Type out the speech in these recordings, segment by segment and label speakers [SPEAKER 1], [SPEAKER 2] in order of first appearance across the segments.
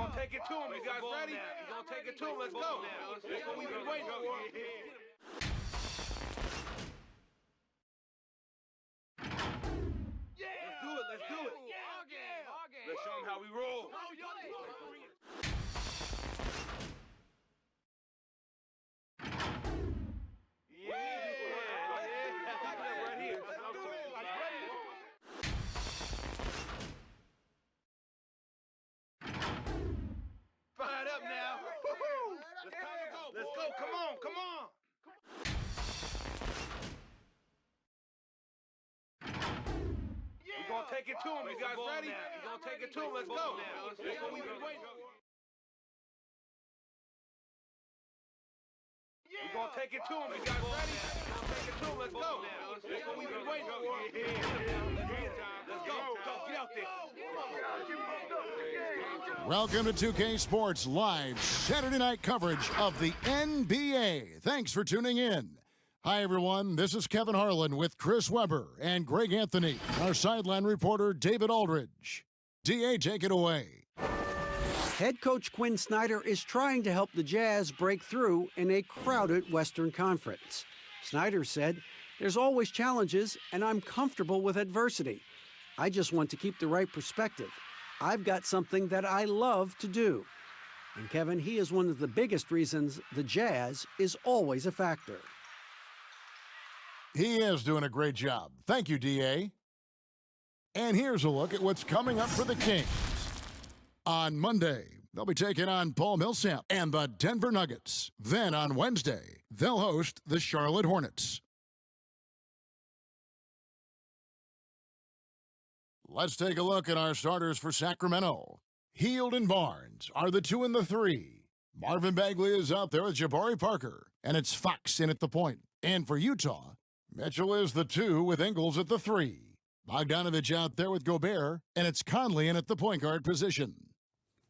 [SPEAKER 1] gonna take it to him. You guys ready? We're gonna take it to him. Let's go. That's what we've been waiting for. Let's do it. Let's show them how we roll. Right here. Let's do it. Fired up now. Let's go. Come on. We're gonna take it to him. You guys ready? We're gonna take it to him. Let's go. That's what we've been waiting for. We're gonna take it to him. You guys ready? We're gonna take it to him. Let's go. That's what we've been waiting for. Let's go. Get out there.
[SPEAKER 2] Welcome to 2K Sports Live Saturday night coverage of the NBA. Thanks for tuning in. Hi, everyone. This is Kevin Harlan with Chris Webber and Greg Anthony, our sideline reporter, David Aldridge. DA, take it away.
[SPEAKER 3] Head coach Quinn Snyder is trying to help the Jazz break through in a crowded Western Conference. Snyder said, "There's always challenges, and I'm comfortable with adversity. I just want to keep the right perspective. I've got something that I love to do." And Kevin, he is one of the biggest reasons the Jazz is always a factor.
[SPEAKER 2] He is doing a great job. Thank you, DA. And here's a look at what's coming up for the Kings. On Monday, they'll be taking on Paul Millsap and the Denver Nuggets. Then on Wednesday, they'll host the Charlotte Hornets. Let's take a look at our starters for Sacramento. Hield and Barnes are the 2 and the 3. Marvin Bagley is out there with Jabari Parker, and it's Fox in at the point. And for Utah, Mitchell is the 2 with Ingles at the 3. Bogdanovich out there with Gobert, and it's Conley in at the point guard position.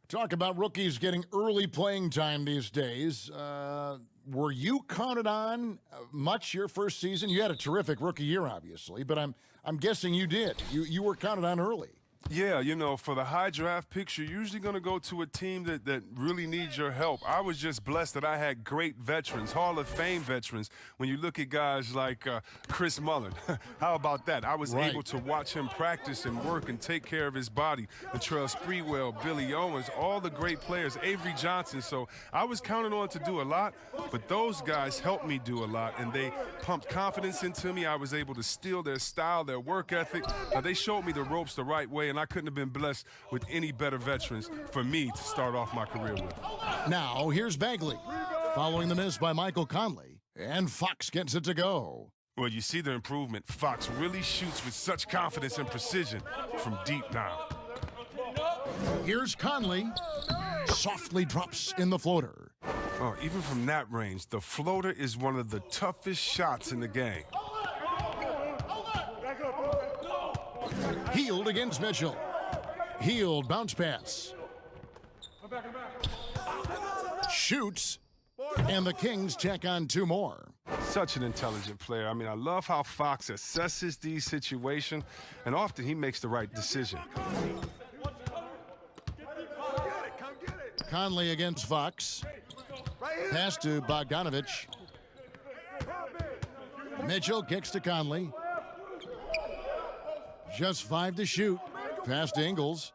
[SPEAKER 2] Talk about rookies getting early playing time these days. Were you counted on much your first season? You had a terrific rookie year, obviously, but I'm guessing you did. You were counted on early.
[SPEAKER 4] Yeah, you know, for the high draft picks, you're usually going to go to a team that really needs your help. I was just blessed that I had great veterans, Hall of Fame veterans. When you look at guys like Chris Mullin, how about that? I was able to watch him practice and work and take care of his body. Latrell Sprewell, Billy Owens, all the great players, Avery Johnson. So I was counted on to do a lot, but those guys helped me do a lot, and they pumped confidence into me. I was able to steal their style, their work ethic. They showed me the ropes the right way, and I couldn't have been blessed with any better veterans for me to start off my career with.
[SPEAKER 2] Now, here's Bagley, following the miss by Michael Conley, and Fox gets it to go.
[SPEAKER 4] Well, you see the improvement. Fox really shoots with such confidence and precision from deep down.
[SPEAKER 2] Here's Conley, softly drops in the floater.
[SPEAKER 4] Oh, even from that range, the floater is one of the toughest shots in the game.
[SPEAKER 2] Hield against Mitchell. Hield bounce pass. Shoots. And the Kings check on 2 more.
[SPEAKER 4] Such an intelligent player. I mean, I love how Fox assesses these situations, and often he makes the right decision.
[SPEAKER 2] Conley against Fox. Pass to Bogdanovich. Mitchell kicks to Conley. Just 5 to shoot. Pass to Ingles.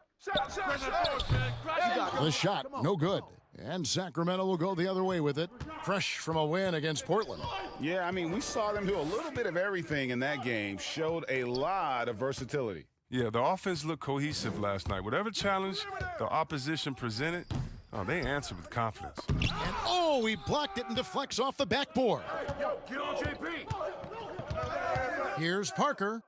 [SPEAKER 2] The shot, no good. And Sacramento will go the other way with it. Fresh from a win against Portland.
[SPEAKER 5] Yeah, I mean, we saw them do a little bit of everything in that game. Showed a lot of versatility.
[SPEAKER 4] Yeah, the offense looked cohesive last night. Whatever challenge the opposition presented, they answered with confidence.
[SPEAKER 2] And he blocked it and deflects off the backboard.
[SPEAKER 1] Get on JP.
[SPEAKER 2] Here's Parker,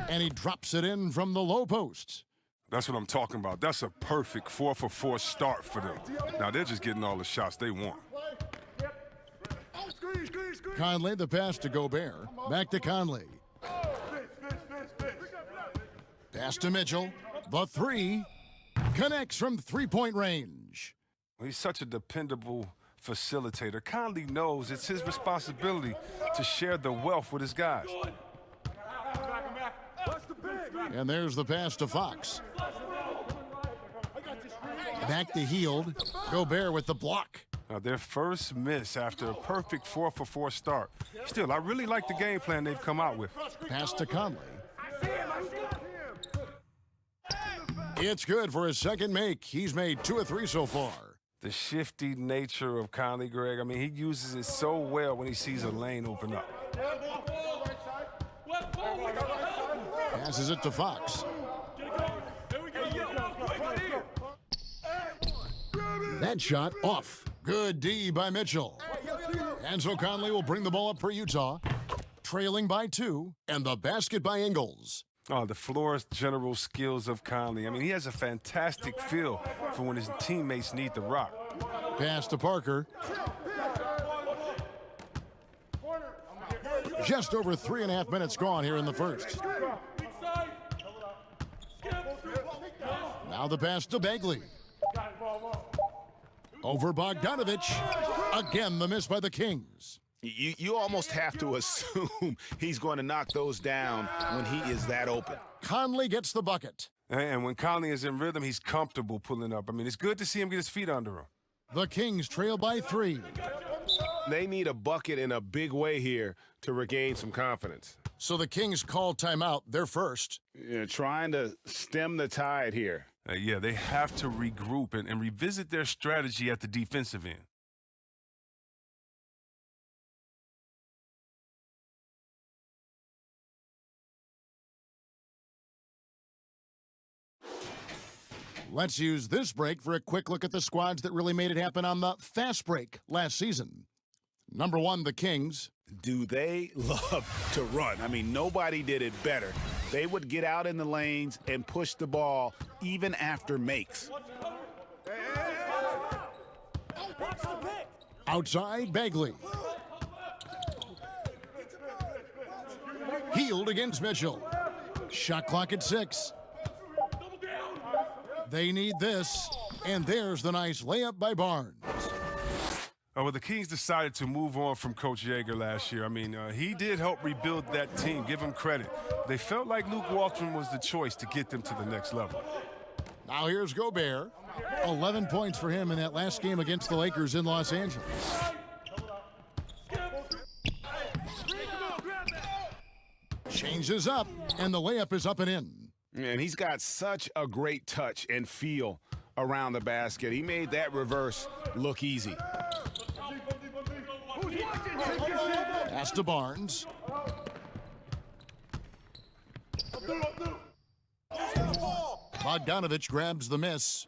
[SPEAKER 2] and he drops it in from the low post.
[SPEAKER 4] That's what I'm talking about. That's a perfect 4-for-4 start for them. Now they're just getting all the shots they want.
[SPEAKER 2] Conley, the pass to Gobert. Back to Conley. Pass to Mitchell. The 3 connects from 3-point range.
[SPEAKER 4] He's such a dependable facilitator. Conley knows it's his responsibility to share the wealth with his guys.
[SPEAKER 2] And there's the pass to Fox. Back to Heald. Gobert with the block.
[SPEAKER 4] Their first miss after a perfect 4-for-4 start. Still, I really like the game plan they've come out with.
[SPEAKER 2] Pass to Conley. It's good for his second make. He's made 2 of 3 so far.
[SPEAKER 4] The shifty nature of Conley, Greg. I mean, he uses it so well when he sees a lane open up.
[SPEAKER 2] Passes it to Fox. That shot off. Good D by Mitchell. And so Conley will bring the ball up for Utah, trailing by 2, and the basket by Ingles.
[SPEAKER 4] Oh, the floor's general skills of Conley. I mean, he has a fantastic feel for when his teammates need the rock.
[SPEAKER 2] Pass to Parker. Just over 3.5 minutes gone here in the first. Now the pass to Bagley. Over Bogdanovich. Again, the miss by the Kings.
[SPEAKER 5] You almost have to assume he's going to knock those down when he is that open.
[SPEAKER 2] Conley gets the bucket.
[SPEAKER 4] And when Conley is in rhythm, he's comfortable pulling up. I mean, it's good to see him get his feet under him.
[SPEAKER 2] The Kings trail by 3.
[SPEAKER 5] They need a bucket in a big way here to regain some confidence.
[SPEAKER 2] So the Kings call timeout. They're first.
[SPEAKER 5] Trying to stem the tide here.
[SPEAKER 4] Yeah, they have to regroup and revisit their strategy at the defensive end.
[SPEAKER 2] Let's use this break for a quick look at the squads that really made it happen on the fast break last season. Number 1, the Kings.
[SPEAKER 5] Do they love to run? I mean, nobody did it better. They would get out in the lanes and push the ball even after makes.
[SPEAKER 2] Outside, Bagley. Heald against Mitchell. Shot clock at 6. They need this, and there's the nice layup by Barnes.
[SPEAKER 4] Well, the Kings decided to move on from Coach Yeager last year. I mean, he did help rebuild that team. Give him credit. They felt like Luke Walton was the choice to get them to the next level.
[SPEAKER 2] Now here's Gobert. 11 points for him in that last game against the Lakers in Los Angeles. Changes up, and the layup is up and in.
[SPEAKER 5] And he's got such a great touch and feel around the basket. He made that reverse look easy.
[SPEAKER 2] Pass to Barnes. Bogdanovich grabs the miss.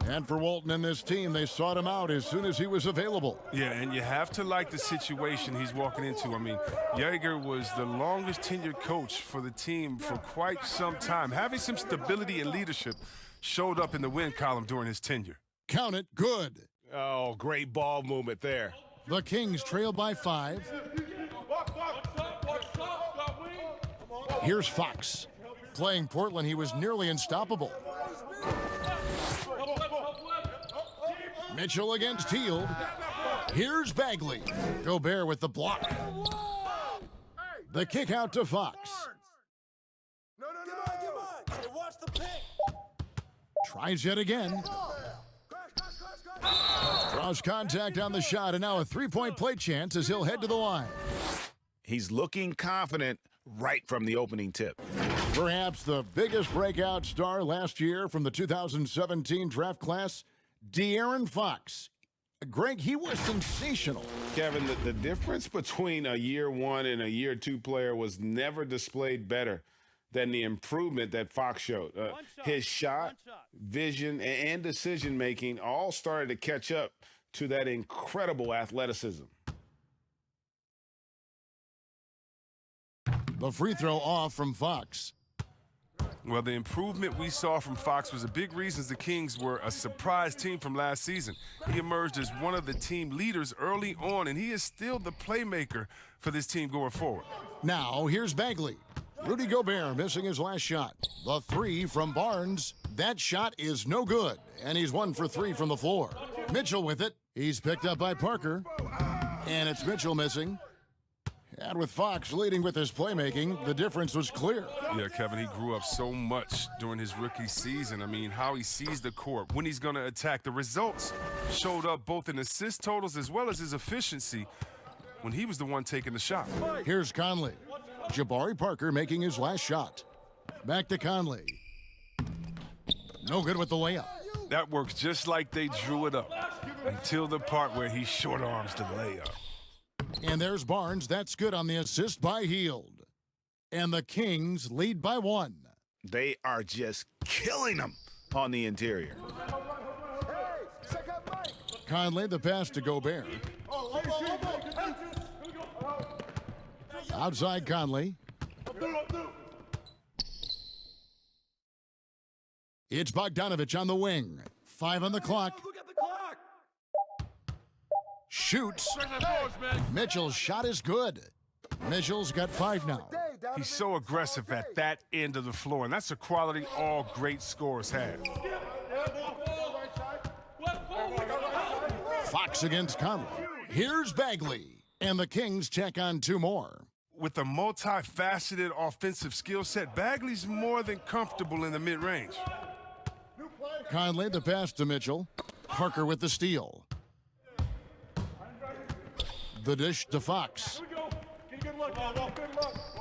[SPEAKER 2] And for Walton and this team, they sought him out as soon as he was available.
[SPEAKER 4] Yeah, and you have to like the situation he's walking into. I mean, Yeager was the longest tenured coach for the team for quite some time. Having some stability and leadership showed up in the win column during his tenure.
[SPEAKER 2] Count it, good.
[SPEAKER 5] Oh, great ball movement there.
[SPEAKER 2] The Kings trail by 5. Here's Fox. Playing Portland, he was nearly unstoppable. Mitchell against Heald. Here's Bagley. Gobert with the block. The kick out to Fox. Tries yet again. Draws contact on the shot, and now a three-point play chance as he'll head to the line.
[SPEAKER 5] He's looking confident right from the opening tip.
[SPEAKER 2] Perhaps the biggest breakout star last year from the 2017 draft class, De'Aaron Fox. Greg, he was sensational.
[SPEAKER 5] Kevin, the difference between a year 1 and a year 2 player was never displayed better than the improvement that Fox showed. His shot, vision, and decision-making all started to catch up to that incredible athleticism.
[SPEAKER 2] The free throw off from Fox.
[SPEAKER 4] Well, the improvement we saw from Fox was a big reason the Kings were a surprise team from last season. He emerged as one of the team leaders early on, and he is still the playmaker for this team going forward.
[SPEAKER 2] Now, here's Bagley. Rudy Gobert missing his last shot. The three from Barnes. That shot is no good, and he's 1 for 3 from the floor. Mitchell with it. He's picked up by Parker, and it's Mitchell missing. And with Fox leading with his playmaking, the difference was clear.
[SPEAKER 4] Yeah, Kevin, he grew up so much during his rookie season. I mean, how he sees the court, when he's going to attack. The results showed up both in assist totals as well as his efficiency when he was the one taking the shot.
[SPEAKER 2] Here's Conley. Jabari Parker making his last shot. Back to Conley. No good with the layup.
[SPEAKER 4] That works just like they drew it up until the part where he short arms the layup.
[SPEAKER 2] And there's Barnes. That's good on the assist by Hield. And the Kings lead by 1.
[SPEAKER 5] They are just killing them on the interior.
[SPEAKER 2] Conley, the pass to Gobert. Outside Conley. It's Bogdanovich on the wing. 5 on the clock. Shoots. Mitchell's shot is good. Mitchell's got 5 now.
[SPEAKER 4] He's so aggressive at that end of the floor, and that's a quality all great scorers have.
[SPEAKER 2] Fox against Conley. Here's Bagley. And the Kings check on 2 more.
[SPEAKER 4] With a multifaceted offensive skill set, Bagley's more than comfortable in the mid-range.
[SPEAKER 2] Conley, the pass to Mitchell. Parker with the steal. The dish to Fox.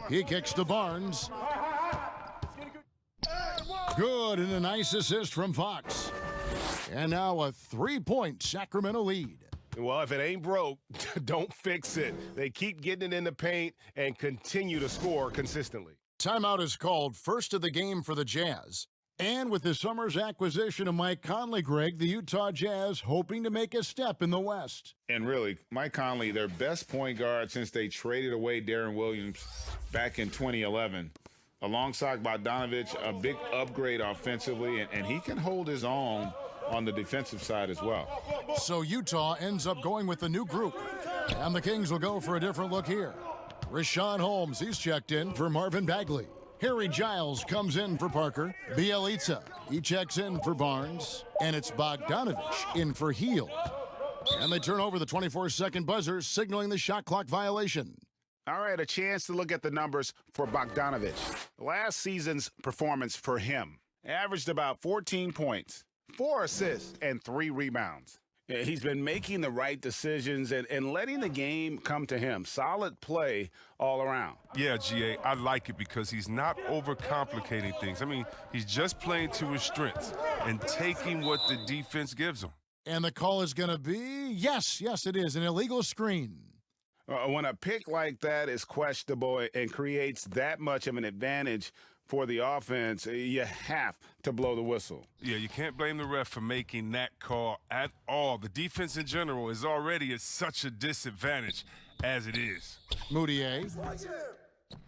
[SPEAKER 2] He kicks to Barnes. Good, and a nice assist from Fox. And now a 3-point Sacramento lead.
[SPEAKER 5] Well, if it ain't broke, don't fix it. They keep getting it in the paint and continue to score consistently.
[SPEAKER 2] Timeout is called, first of the game for the Jazz. And with the summer's acquisition of Mike Conley, Greg, the Utah Jazz hoping to make a step in the West.
[SPEAKER 5] And really, Mike Conley, their best point guard since they traded away Darren Williams back in 2011. Alongside Bogdanovich, a big upgrade offensively, and he can hold his own on the defensive side as well.
[SPEAKER 2] So Utah ends up going with a new group. And the Kings will go for a different look here. Rashawn Holmes, he's checked in for Marvin Bagley. Harry Giles comes in for Parker. Bielitsa, he checks in for Barnes. And it's Bogdanovich in for Hield. And they turn over the 24-second buzzer, signaling the shot clock violation.
[SPEAKER 5] All right, a chance to look at the numbers for Bogdanovich. Last season's performance for him averaged about 14 points, 4 assists, and 3 rebounds. He's been making the right decisions and letting the game come to him. Solid play all around.
[SPEAKER 4] Yeah, GA, I like it because he's not overcomplicating things. I mean, he's just playing to his strengths and taking what the defense gives him.
[SPEAKER 2] And the call is going to be, yes, it is, an illegal screen.
[SPEAKER 5] When a pick like that is questionable and creates that much of an advantage for the offense, you have to blow the whistle.
[SPEAKER 4] Yeah, you can't blame the ref for making that call at all. The defense in general is already at such a disadvantage as it is.
[SPEAKER 2] Moutier,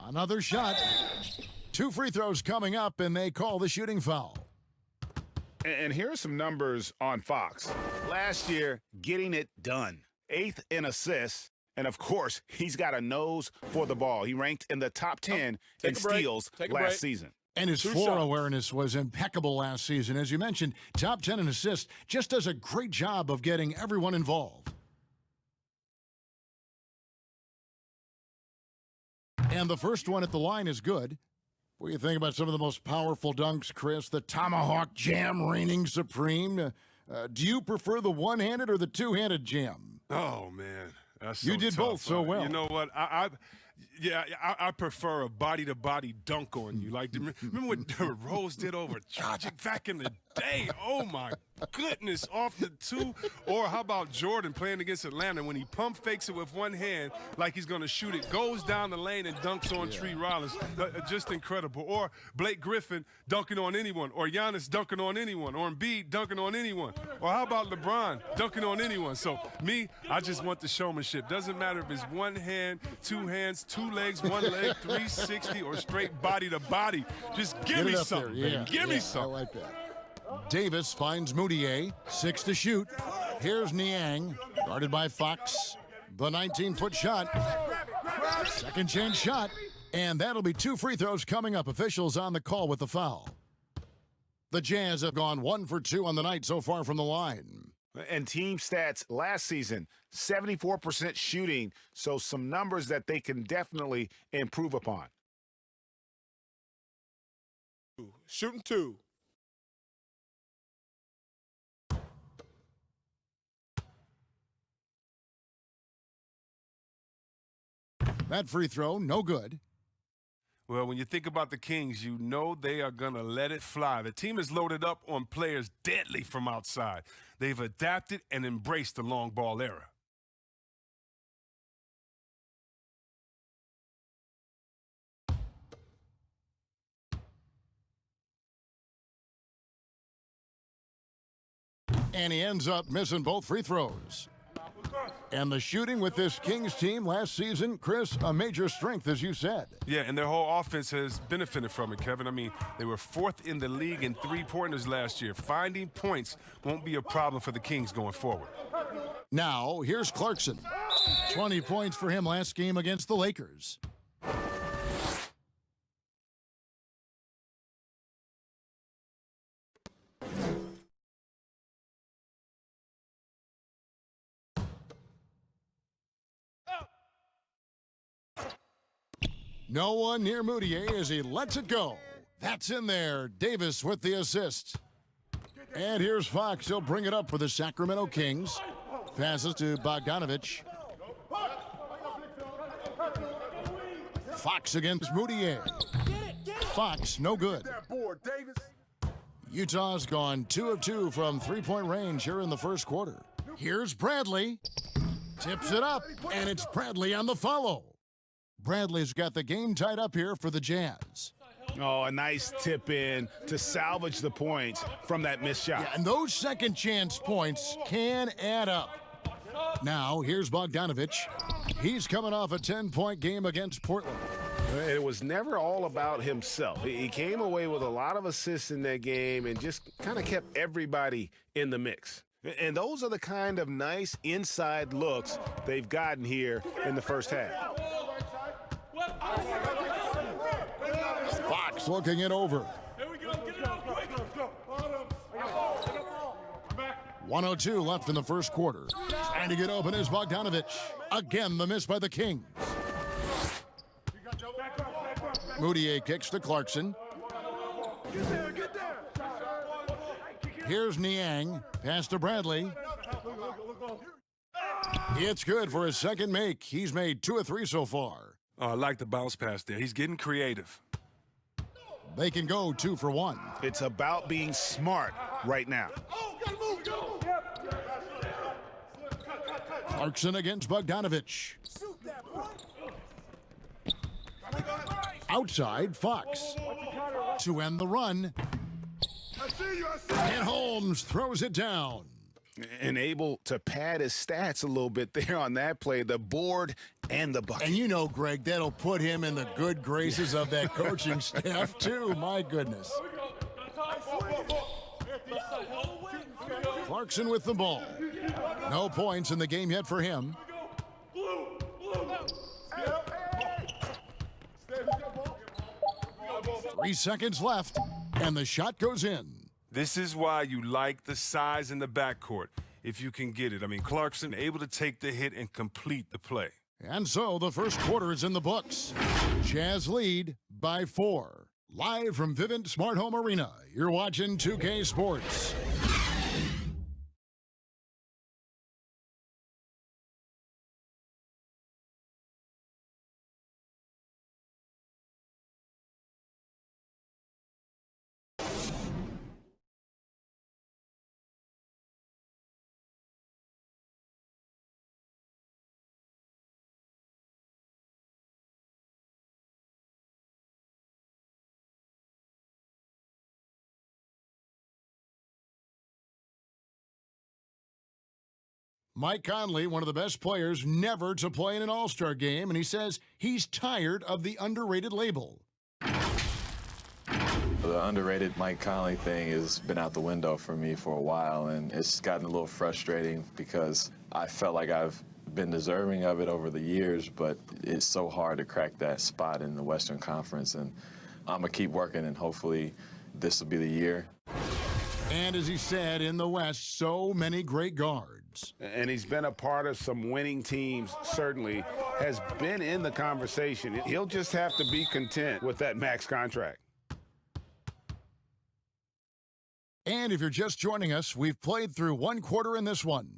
[SPEAKER 2] another shot. 2 free throws coming up, and they call the shooting foul.
[SPEAKER 5] And here are some numbers on Fox. Last year, getting it done. 8th in assists. And, of course, he's got a nose for the ball. He ranked in the top 10 in steals last season.
[SPEAKER 2] And his floor awareness was impeccable last season. As you mentioned, top 10 in assists, just does a great job of getting everyone involved. And the first one at the line is good. What do you think about some of the most powerful dunks, Chris? The tomahawk jam reigning supreme. Do you prefer the one-handed or the two-handed jam?
[SPEAKER 4] Oh, man. That's
[SPEAKER 2] you did
[SPEAKER 4] tough.
[SPEAKER 2] both so well.
[SPEAKER 4] You know what? I prefer a body-to-body dunk on you. Like, remember what Rose did over Dragic back in the day? Oh, my goodness, off the 2. Or how about Jordan playing against Atlanta when he pump fakes it with one hand like he's going to shoot it, goes down the lane and dunks on Tree Rollins. Just incredible. Or Blake Griffin dunking on anyone, or Giannis dunking on anyone, or Embiid dunking on anyone. Or how about LeBron dunking on anyone? So, me, I just want the showmanship. Doesn't matter if it's one hand, 2 hands, 2 legs, 1 leg, 360, or straight body to body. Just give me something, baby. Give me something.
[SPEAKER 2] I like that. Davis finds Moutier, 6 to shoot. Here's Niang, guarded by Fox. The 19-foot shot. Second chance shot. And that'll be 2 free throws coming up. Officials on the call with the foul. The Jazz have gone 1 for 2 on the night so far from the line.
[SPEAKER 5] And team stats last season, 74% shooting, so some numbers that they can definitely improve upon.
[SPEAKER 6] Shooting 2.
[SPEAKER 2] That free throw, no good.
[SPEAKER 4] Well, when you think about the Kings, you know they are going to let it fly. The team is loaded up on players deadly from outside. They've adapted and embraced the long ball era.
[SPEAKER 2] And he ends up missing both free throws. And the shooting with this Kings team last season, Chris, a major strength, as you said.
[SPEAKER 4] Yeah, and their whole offense has benefited from it, Kevin. I mean, they were 4th in the league in three-pointers last year. Finding points won't be a problem for the Kings going forward.
[SPEAKER 2] Now, here's Clarkson. 20 points for him last game against the Lakers. No one near Moutier as he lets it go. That's in there. Davis with the assist. And here's Fox. He'll bring it up for the Sacramento Kings. Passes to Bogdanovich. Fox against Moutier. Fox, no good. Utah's gone 2 of 2 from three-point range here in the first quarter. Here's Bradley. Tips it up, and it's Bradley on the follow. Bradley's got the game tied up here for the Jazz.
[SPEAKER 5] Oh, a nice tip in to salvage the points from that missed shot.
[SPEAKER 2] Yeah, and those second chance points can add up. Now, here's Bogdanovich. He's coming off a 10-point game against Portland.
[SPEAKER 5] It was never all about himself. He came away with a lot of assists in that game and just kind of kept everybody in the mix. And those are the kind of nice inside looks they've gotten here in the first half.
[SPEAKER 2] Fox looking it over. 102 left in the first quarter. Trying to get open is Bogdanovich. Again, the miss by the Kings. Moutier kicks to Clarkson. Here's Niang. Pass to Bradley. It's good for his second make. He's made 2 of 3 so far.
[SPEAKER 4] Oh, I like the bounce pass there. He's getting creative.
[SPEAKER 2] They can go 2 for 1.
[SPEAKER 5] It's about being smart right now.
[SPEAKER 2] Clarkson against Bogdanovich. Outside, Fox. To end the run. And Holmes throws it down.
[SPEAKER 5] And able to pad his stats a little bit there on that play, the board and the bucket.
[SPEAKER 2] And you know, Greg, that'll put him in the good graces of that coaching staff, too. My goodness. Clarkson with the ball. No points in the game yet for him. 3 seconds left, and the shot goes in.
[SPEAKER 4] This is why you like the size in the backcourt, if you can get it. I mean, Clarkson able to take the hit and complete the play.
[SPEAKER 2] And so the first quarter is in the books. Jazz lead by 4. Live from Vivint Smart Home Arena, you're watching 2K Sports. Mike Conley, one of the best players never to play in an All-Star game, and he says he's tired of the underrated label.
[SPEAKER 7] The underrated Mike Conley thing has been out the window for me for a while, and it's gotten a little frustrating because I felt like I've been deserving of it over the years, but it's so hard to crack that spot in the Western Conference, and I'm going to keep working, and hopefully this will be the year.
[SPEAKER 2] And as he said, in the West, so many great guards.
[SPEAKER 5] And he's been a part of some winning teams, certainly, has been in the conversation. He'll just have to be content with that max contract.
[SPEAKER 2] And if you're just joining us, we've played through one quarter in this one.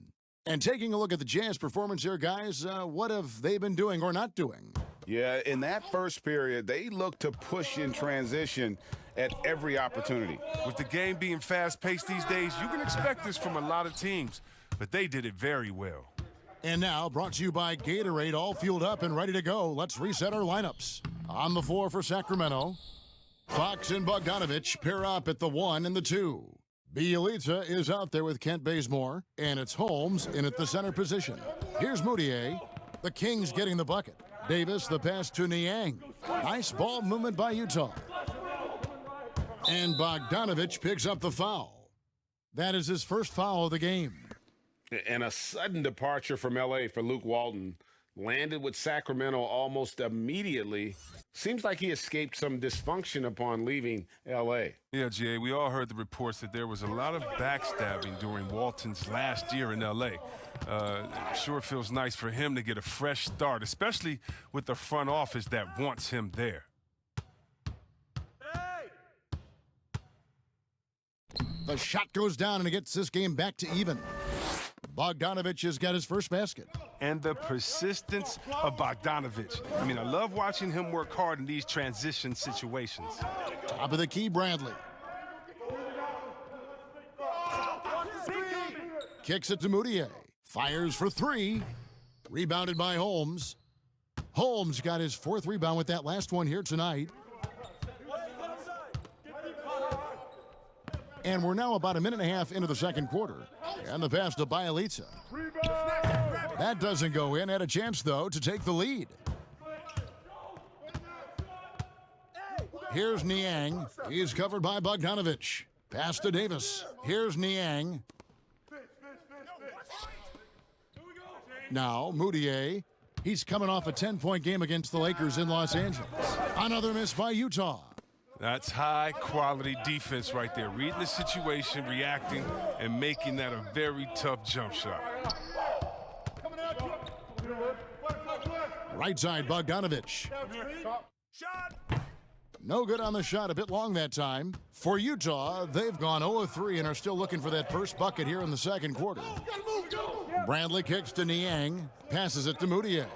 [SPEAKER 2] And taking a look at the Jazz performance here, guys, what have they been doing or not doing?
[SPEAKER 5] Yeah, in that first period, they looked to push in transition at every opportunity.
[SPEAKER 4] With the game being fast-paced these days, you can expect this from a lot of teams, but they did it very well.
[SPEAKER 2] And now, brought to you by Gatorade, all fueled up and ready to go. Let's reset our lineups. On the floor for Sacramento, Fox and Bogdanovich pair up at the 1 and the 2. Bielitsa is out there with Kent Bazemore, and it's Holmes in at the center position. Here's Moutier. The Kings getting the bucket. Davis, the pass to Niang. Nice ball movement by Utah. And Bogdanovich picks up the foul. That is his first foul of the game.
[SPEAKER 5] And a sudden departure from L.A. for Luke Walton. Landed with Sacramento almost immediately. Seems like he escaped some dysfunction upon leaving L.A.
[SPEAKER 4] Yeah, Jay, we all heard the reports that there was a lot of backstabbing during Walton's last year in L.A. Sure feels nice for him to get a fresh start, especially with the front office that wants him there.
[SPEAKER 2] The shot goes down, and it gets this game back to even. Bogdanovich has got his first basket.
[SPEAKER 4] And the persistence of Bogdanovich. I mean, I love watching him work hard in these transition situations.
[SPEAKER 2] Top of the key, Bradley. Kicks it to Moutier. Fires for 3. Rebounded by Holmes. Holmes got his 4th rebound with that last one here tonight. And we're now about a minute and a half into the second quarter. And the pass to Bielitsa. That doesn't go in. Had a chance, though, to take the lead. Here's Niang. He's covered by Bogdanovich. Pass to Davis. Here's Niang. Now, Moutier. He's coming off a 10-point game against the Lakers in Los Angeles. Another miss by Utah.
[SPEAKER 4] That's high-quality defense right there. Reading the situation, reacting, and making that a very tough jump shot.
[SPEAKER 2] Right side, Bogdanovich. No good on the shot, a bit long that time. For Utah, they've gone 0-3 and are still looking for that first bucket here in the second quarter. Bradley kicks to Niang, passes it to Moutier.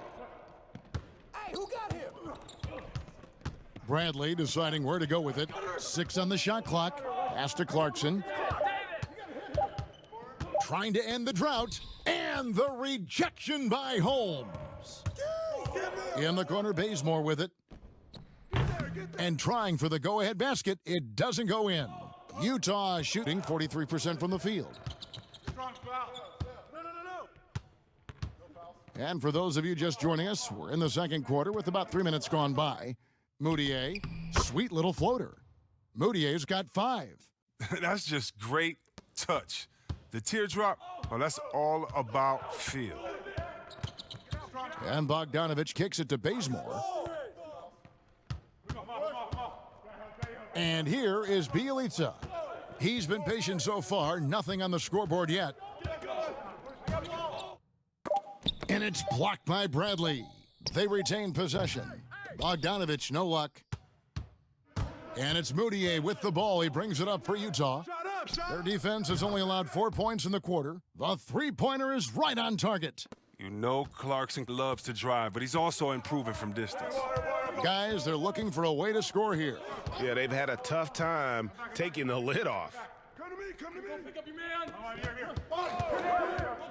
[SPEAKER 2] Bradley deciding where to go with it. 6 on the shot clock. Pass to Clarkson. Trying to end the drought. And the rejection by Holmes. In the corner, Bazemore with it. And trying for the go-ahead basket. It doesn't go in. Utah shooting 43% from the field. And for those of you just joining us, we're in the second quarter with about 3 minutes gone by. Moutier, sweet little floater. Moutier's got 5.
[SPEAKER 4] That's just great touch. The teardrop, well, that's all about feel.
[SPEAKER 2] And Bogdanovich kicks it to Bazemore. And here is Bielitsa. He's been patient so far, nothing on the scoreboard yet. And it's blocked by Bradley. They retain possession. Bogdanovich, no luck. And it's Moutier with the ball. He brings it up for Utah. Their defense has only allowed 4 points in the quarter. The three-pointer is right on target.
[SPEAKER 4] You know Clarkson loves to drive, but he's also improving from distance.
[SPEAKER 2] Guys, they're looking for a way to score here.
[SPEAKER 5] Yeah, they've had a tough time taking the lid off.
[SPEAKER 1] Come to me. Pick up your man.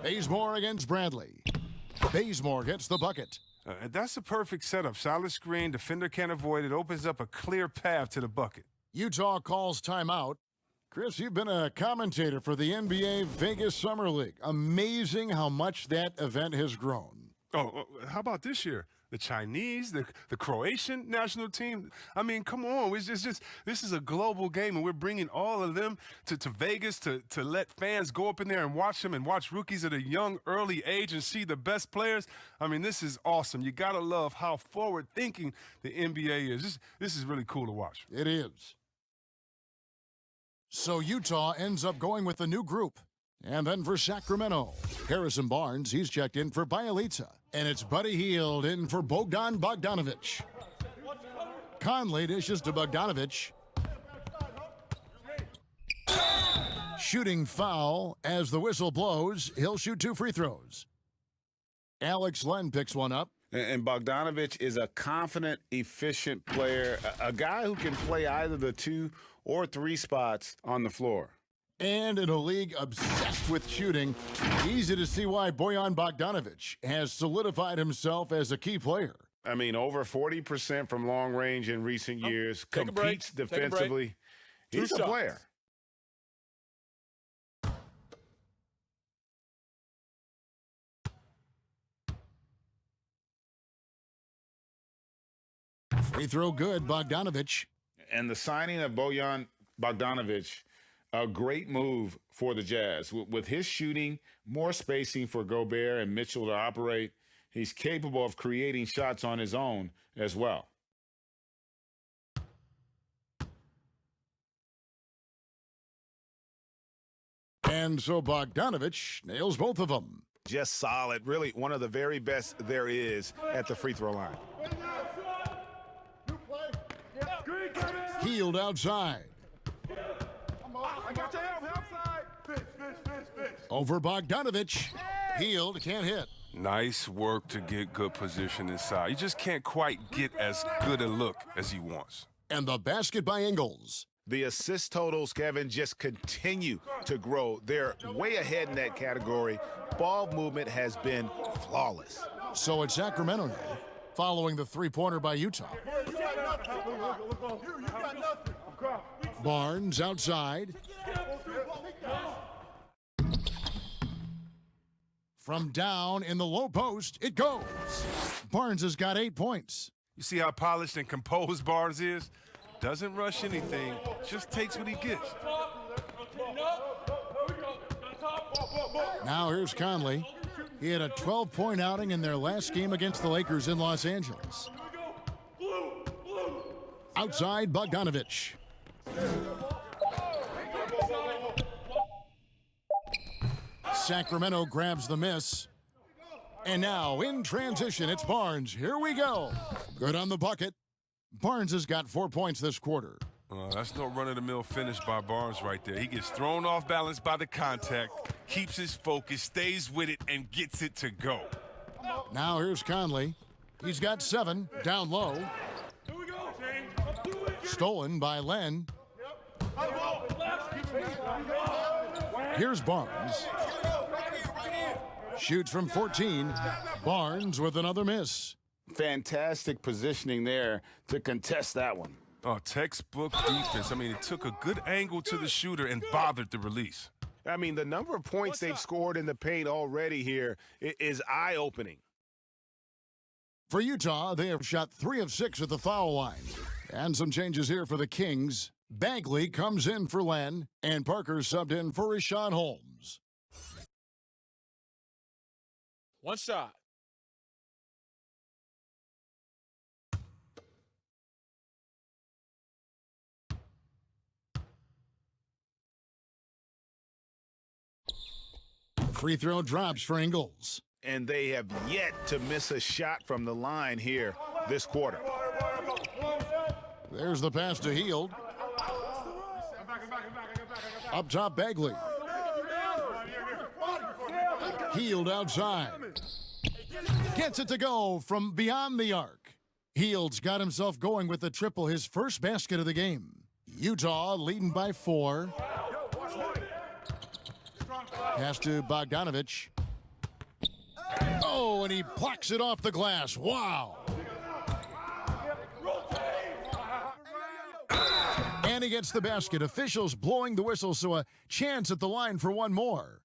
[SPEAKER 2] Bazemore against Bradley. Bazemore gets the bucket.
[SPEAKER 4] That's a perfect setup. Solid screen, defender can't avoid it, opens up a clear path to the bucket.
[SPEAKER 2] Utah calls timeout. Chris, you've been a commentator for the NBA Vegas Summer League. Amazing how much that event has grown.
[SPEAKER 4] Oh, how about this year? The Chinese, the Croatian national team. I mean, come on. It's just this is a global game, and we're bringing all of them to Vegas to let fans go up in there and watch them and watch rookies at a young, early age and see the best players. I mean, this is awesome. You got to love how forward-thinking the NBA is. This is really cool to watch.
[SPEAKER 2] It is. So Utah ends up going with the new group. And then for Sacramento, Harrison Barnes, he's checked in for Bielitsa. And it's Buddy Hield in for Bogdan Bogdanovic. Conley dishes to Bogdanovic. Shooting foul as the whistle blows. He'll shoot 2 free throws. Alex Len picks one up.
[SPEAKER 5] And Bogdanovic is a confident, efficient player, a guy who can play either the 2 or 3 spots on the floor.
[SPEAKER 2] And in a league obsessed with shooting, easy to see why Bojan Bogdanovic has solidified himself as a key player.
[SPEAKER 5] I mean, over 40% from long range in recent years, competes defensively. He's a player.
[SPEAKER 2] Free throw good, Bogdanovic.
[SPEAKER 5] And the signing of Bojan Bogdanovic, a great move for the Jazz. With his shooting, more spacing for Gobert and Mitchell to operate, he's capable of creating shots on his own as well.
[SPEAKER 2] And so Bogdanovic nails both of them.
[SPEAKER 6] Just solid. Really one of the very best there is at the free throw line.
[SPEAKER 2] Hield outside. Over Bogdanovic. Hield can't hit.
[SPEAKER 4] Nice work to get good position inside. You just can't quite get as good a look as he wants.
[SPEAKER 2] And the basket by Ingles.
[SPEAKER 6] The assist totals, Kevin, just continue to grow. They're way ahead in that category. Ball movement has been flawless.
[SPEAKER 2] So it's Sacramento now, following the three-pointer by Utah. Barnes outside. From down in the low post, it goes. Barnes has got 8 points.
[SPEAKER 4] You see how polished and composed Barnes is? Doesn't rush anything, just takes what he gets.
[SPEAKER 2] Now here's Conley. He had a 12-point outing in their last game against the Lakers in Los Angeles. Outside, Bogdanovic. Sacramento grabs the miss. And now, in transition, it's Barnes. Here we go. Good on the bucket. Barnes has got 4 points this quarter.
[SPEAKER 4] That's no run-of-the-mill finish by Barnes right there. He gets thrown off balance by the contact, keeps his focus, stays with it, and gets it to go.
[SPEAKER 2] Now here's Conley. He's got 7, down low. Stolen by Len. Here's Barnes. Shoots from 14. Barnes with another miss.
[SPEAKER 5] Fantastic positioning there to contest that one.
[SPEAKER 4] Oh, textbook defense. I mean, it took a good angle to the shooter and bothered the release.
[SPEAKER 6] I mean, the number of points they've scored in the paint already here is eye-opening.
[SPEAKER 2] For Utah, they have shot 3 of 6 at the foul line. And some changes here for the Kings. Bagley comes in for Len, and Parker subbed in for Rashawn Holmes.
[SPEAKER 6] One shot.
[SPEAKER 2] Free throw drops for Ingles.
[SPEAKER 6] And they have yet to miss a shot from the line here this quarter.
[SPEAKER 2] There's the pass to Hield. Up top, Bagley. Hield outside. Gets it to go from beyond the arc. Hield's got himself going with the triple, his first basket of the game. Utah leading by 4. Pass to Bogdanovic. Oh, and he plucks it off the glass. Wow. And he gets the basket. Officials blowing the whistle, so a chance at the line for one more.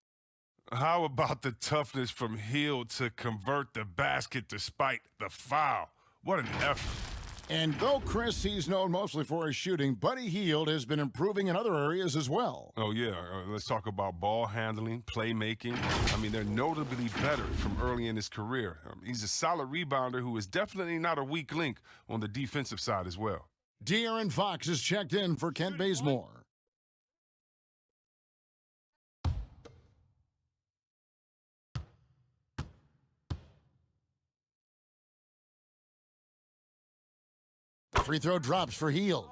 [SPEAKER 4] How about the toughness from Hield to convert the basket despite the foul? What an effort.
[SPEAKER 2] And though Chris, he's known mostly for his shooting, Buddy Hield has been improving in other areas as well.
[SPEAKER 4] Oh, yeah. Let's talk about ball handling, playmaking. I mean, they're notably better from early in his career. He's a solid rebounder who is definitely not a weak link on the defensive side as well.
[SPEAKER 2] De'Aaron Fox is checked in for Kent Bazemore. Free throw drops for Heald.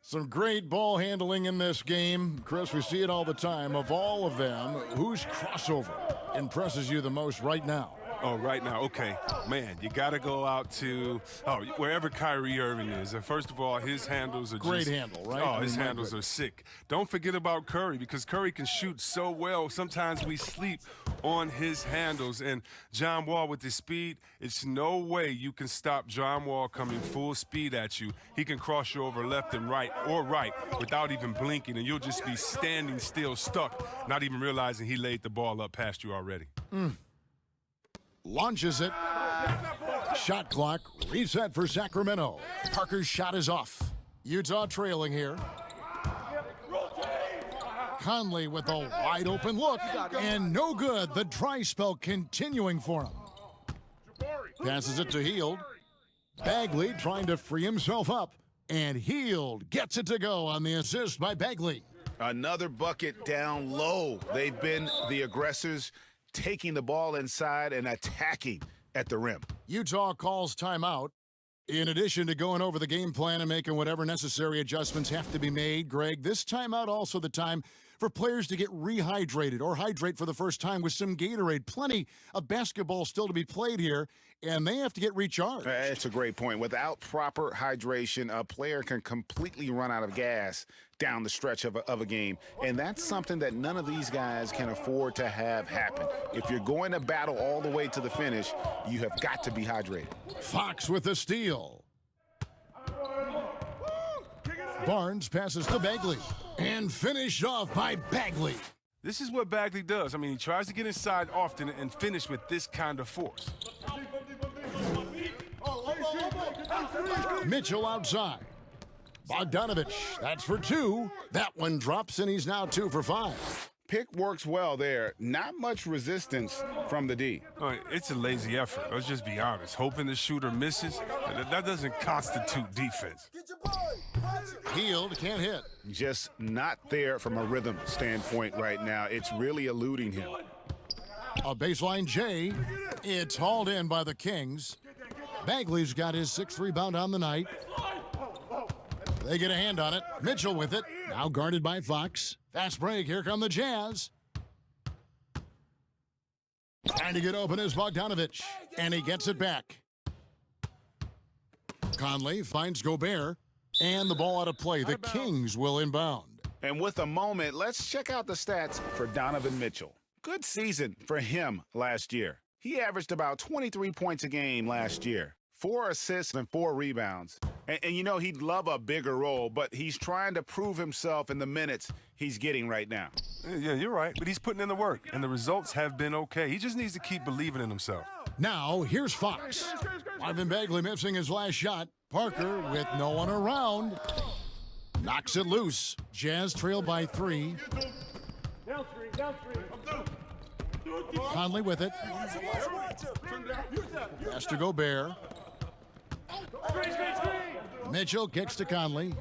[SPEAKER 2] Some great ball handling in this game. Chris, we see it all the time. Of all of them, whose crossover impresses you the most right now?
[SPEAKER 4] Oh, right now, okay. Man, you got to go out to wherever Kyrie Irving is. And first of all, his handles are
[SPEAKER 2] great handle, right?
[SPEAKER 4] Oh, his handles are sick. Don't forget about Curry, because Curry can shoot so well. Sometimes we sleep on his handles. And John Wall with his speed, it's no way you can stop John Wall coming full speed at you. He can cross you over left and right or right without even blinking, and you'll just be standing still, stuck, not even realizing he laid the ball up past you already.
[SPEAKER 2] Launches it. Shot clock reset for Sacramento. Parker's shot is off. Utah trailing here. Conley with a wide open look, and no good. The dry spell continuing for him. Passes it to Heald. Bagley trying to free himself up, and Heald gets it to go on the assist by Bagley.
[SPEAKER 6] Another bucket down low. They've been the aggressors, taking the ball inside and attacking at the rim.
[SPEAKER 2] Utah calls timeout. In addition to going over the game plan and making whatever necessary adjustments have to be made, Greg, this timeout also the time for players to get rehydrated or hydrate for the first time with some Gatorade. Plenty of basketball still to be played here, and they have to get recharged.
[SPEAKER 6] That's a great point. Without proper hydration, a player can completely run out of gas down the stretch of a game, and that's something that none of these guys can afford to have happen. If you're going to battle all the way to the finish, you have got to be hydrated.
[SPEAKER 2] Fox with the steal. Barnes passes to Bagley, and finished off by Bagley.
[SPEAKER 4] This is what Bagley does. I mean, he tries to get inside often and finish with this kind of force.
[SPEAKER 2] Mitchell outside. Bogdanovich, that's for two. That one drops, and he's now 2 for 5.
[SPEAKER 5] Pick works well there. Not much resistance from the D.
[SPEAKER 4] It's a lazy effort. Let's just be honest. Hoping the shooter misses, that doesn't constitute defense.
[SPEAKER 2] Heald can't hit.
[SPEAKER 5] Just not there from a rhythm standpoint right now. It's really eluding him.
[SPEAKER 2] A baseline J. It's hauled in by the Kings. Bagley's got his 6th rebound on the night. They get a hand on it. Mitchell with it. Now guarded by Fox. Fast break. Here come the Jazz. Trying to get open is Bogdanovich. And he gets it back. Conley finds Gobert. And the ball out of play. The Kings will inbound.
[SPEAKER 5] And with a moment, let's check out the stats for Donovan Mitchell. Good season for him last year. He averaged about 23 points a game last year. 4 assists and 4 rebounds. And you know, he'd love a bigger role, but he's trying to prove himself in the minutes he's getting right now.
[SPEAKER 4] Yeah, you're right, but he's putting in the work, and the results have been okay. He just needs to keep believing in himself.
[SPEAKER 2] Now, here's Fox. Marvin Bagley missing his last shot. Parker with no one around. Knocks it loose. Jazz trail by 3. Conley with it. Pass to Gobert. Mitchell kicks to Conley.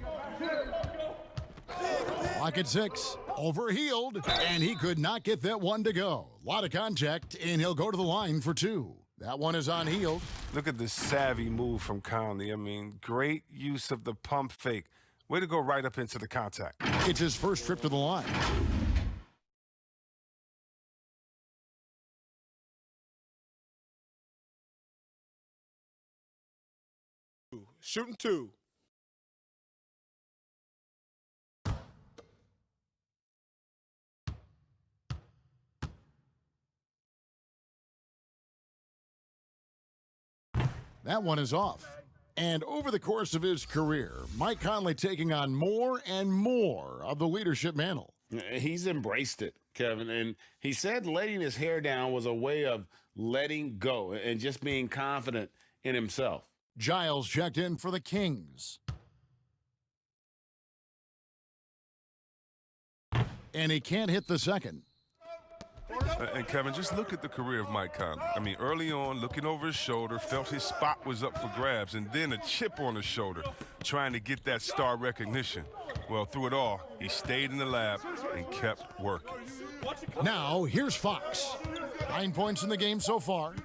[SPEAKER 2] Clock at 6. Over Heald, and he could not get that one to go. A lot of contact, and he'll go to the line for 2. That one is on Heald.
[SPEAKER 4] Look at this savvy move from Conley. I mean, great use of the pump fake. Way to go right up into the contact.
[SPEAKER 2] It's his first trip to the line.
[SPEAKER 1] Shooting 2.
[SPEAKER 2] That one is off. And over the course of his career, Mike Conley taking on more and more of the leadership mantle.
[SPEAKER 5] He's embraced it, Kevin, and he said letting his hair down was a way of letting go and just being confident in himself.
[SPEAKER 2] Giles checked in for the Kings. And he can't hit the second.
[SPEAKER 4] And Kevin, just look at the career of Mike Conley. I mean, early on, looking over his shoulder, felt his spot was up for grabs, and then a chip on his shoulder, trying to get that star recognition. Well, through it all, he stayed in the lab and kept working.
[SPEAKER 2] Now, here's Fox. 9 points in the game so far.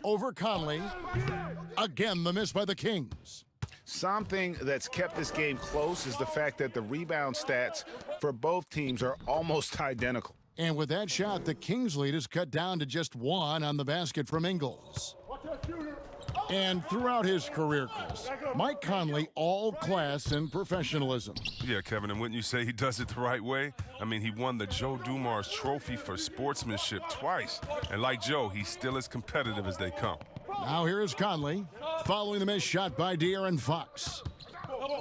[SPEAKER 2] Over Conley. Again, the miss by the Kings.
[SPEAKER 6] Something that's kept this game close is the fact that the rebound stats for both teams are almost identical.
[SPEAKER 2] And with that shot, the Kings lead is cut down to just 1 on the basket from Ingles. And throughout his career, Chris, Mike Conley, all class and professionalism.
[SPEAKER 4] Yeah, Kevin, and wouldn't you say he does it the right way? I mean, he won the Joe Dumars Trophy for sportsmanship twice. And like Joe, he's still as competitive as they come.
[SPEAKER 2] Now here is Conley, following the missed shot by De'Aaron Fox.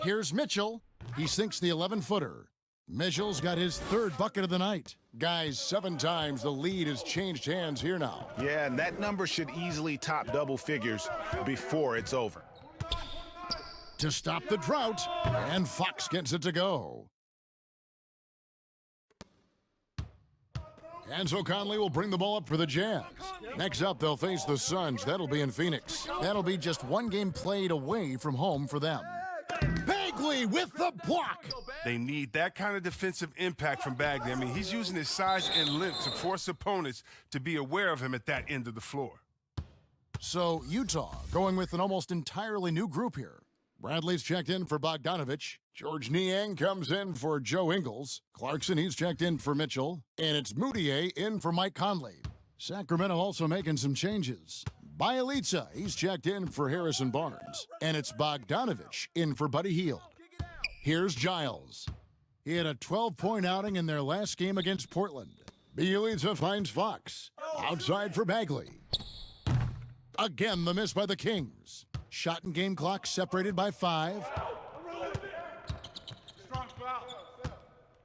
[SPEAKER 2] Here's Mitchell. He sinks the 11-footer. Mitchell's got his 3rd bucket of the night. Guys, 7 times the lead has changed hands here now.
[SPEAKER 6] Yeah, and that number should easily top double figures before it's over.
[SPEAKER 2] To stop the drought, and Fox gets it to go. And so Conley will bring the ball up for the Jazz. Next up, they'll face the Suns. That'll be in Phoenix. That'll be just 1 game played away from home for them. Bagley with the block.
[SPEAKER 4] They need that kind of defensive impact from Bagley. I mean, he's using his size and length to force opponents to be aware of him at that end of the floor.
[SPEAKER 2] So Utah going with an almost entirely new group here. Bradley's checked in for Bogdanovich. George Niang comes in for Joe Ingles. Clarkson, he's checked in for Mitchell. And it's Moutier in for Mike Conley. Sacramento also making some changes. Bielitsa, he's checked in for Harrison Barnes. And it's Bogdanovich in for Buddy Hield. Here's Giles. He had a 12-point outing in their last game against Portland. Bielitsa finds Fox. Outside for Bagley. Again, the miss by the Kings. Shot and game clock separated by 5.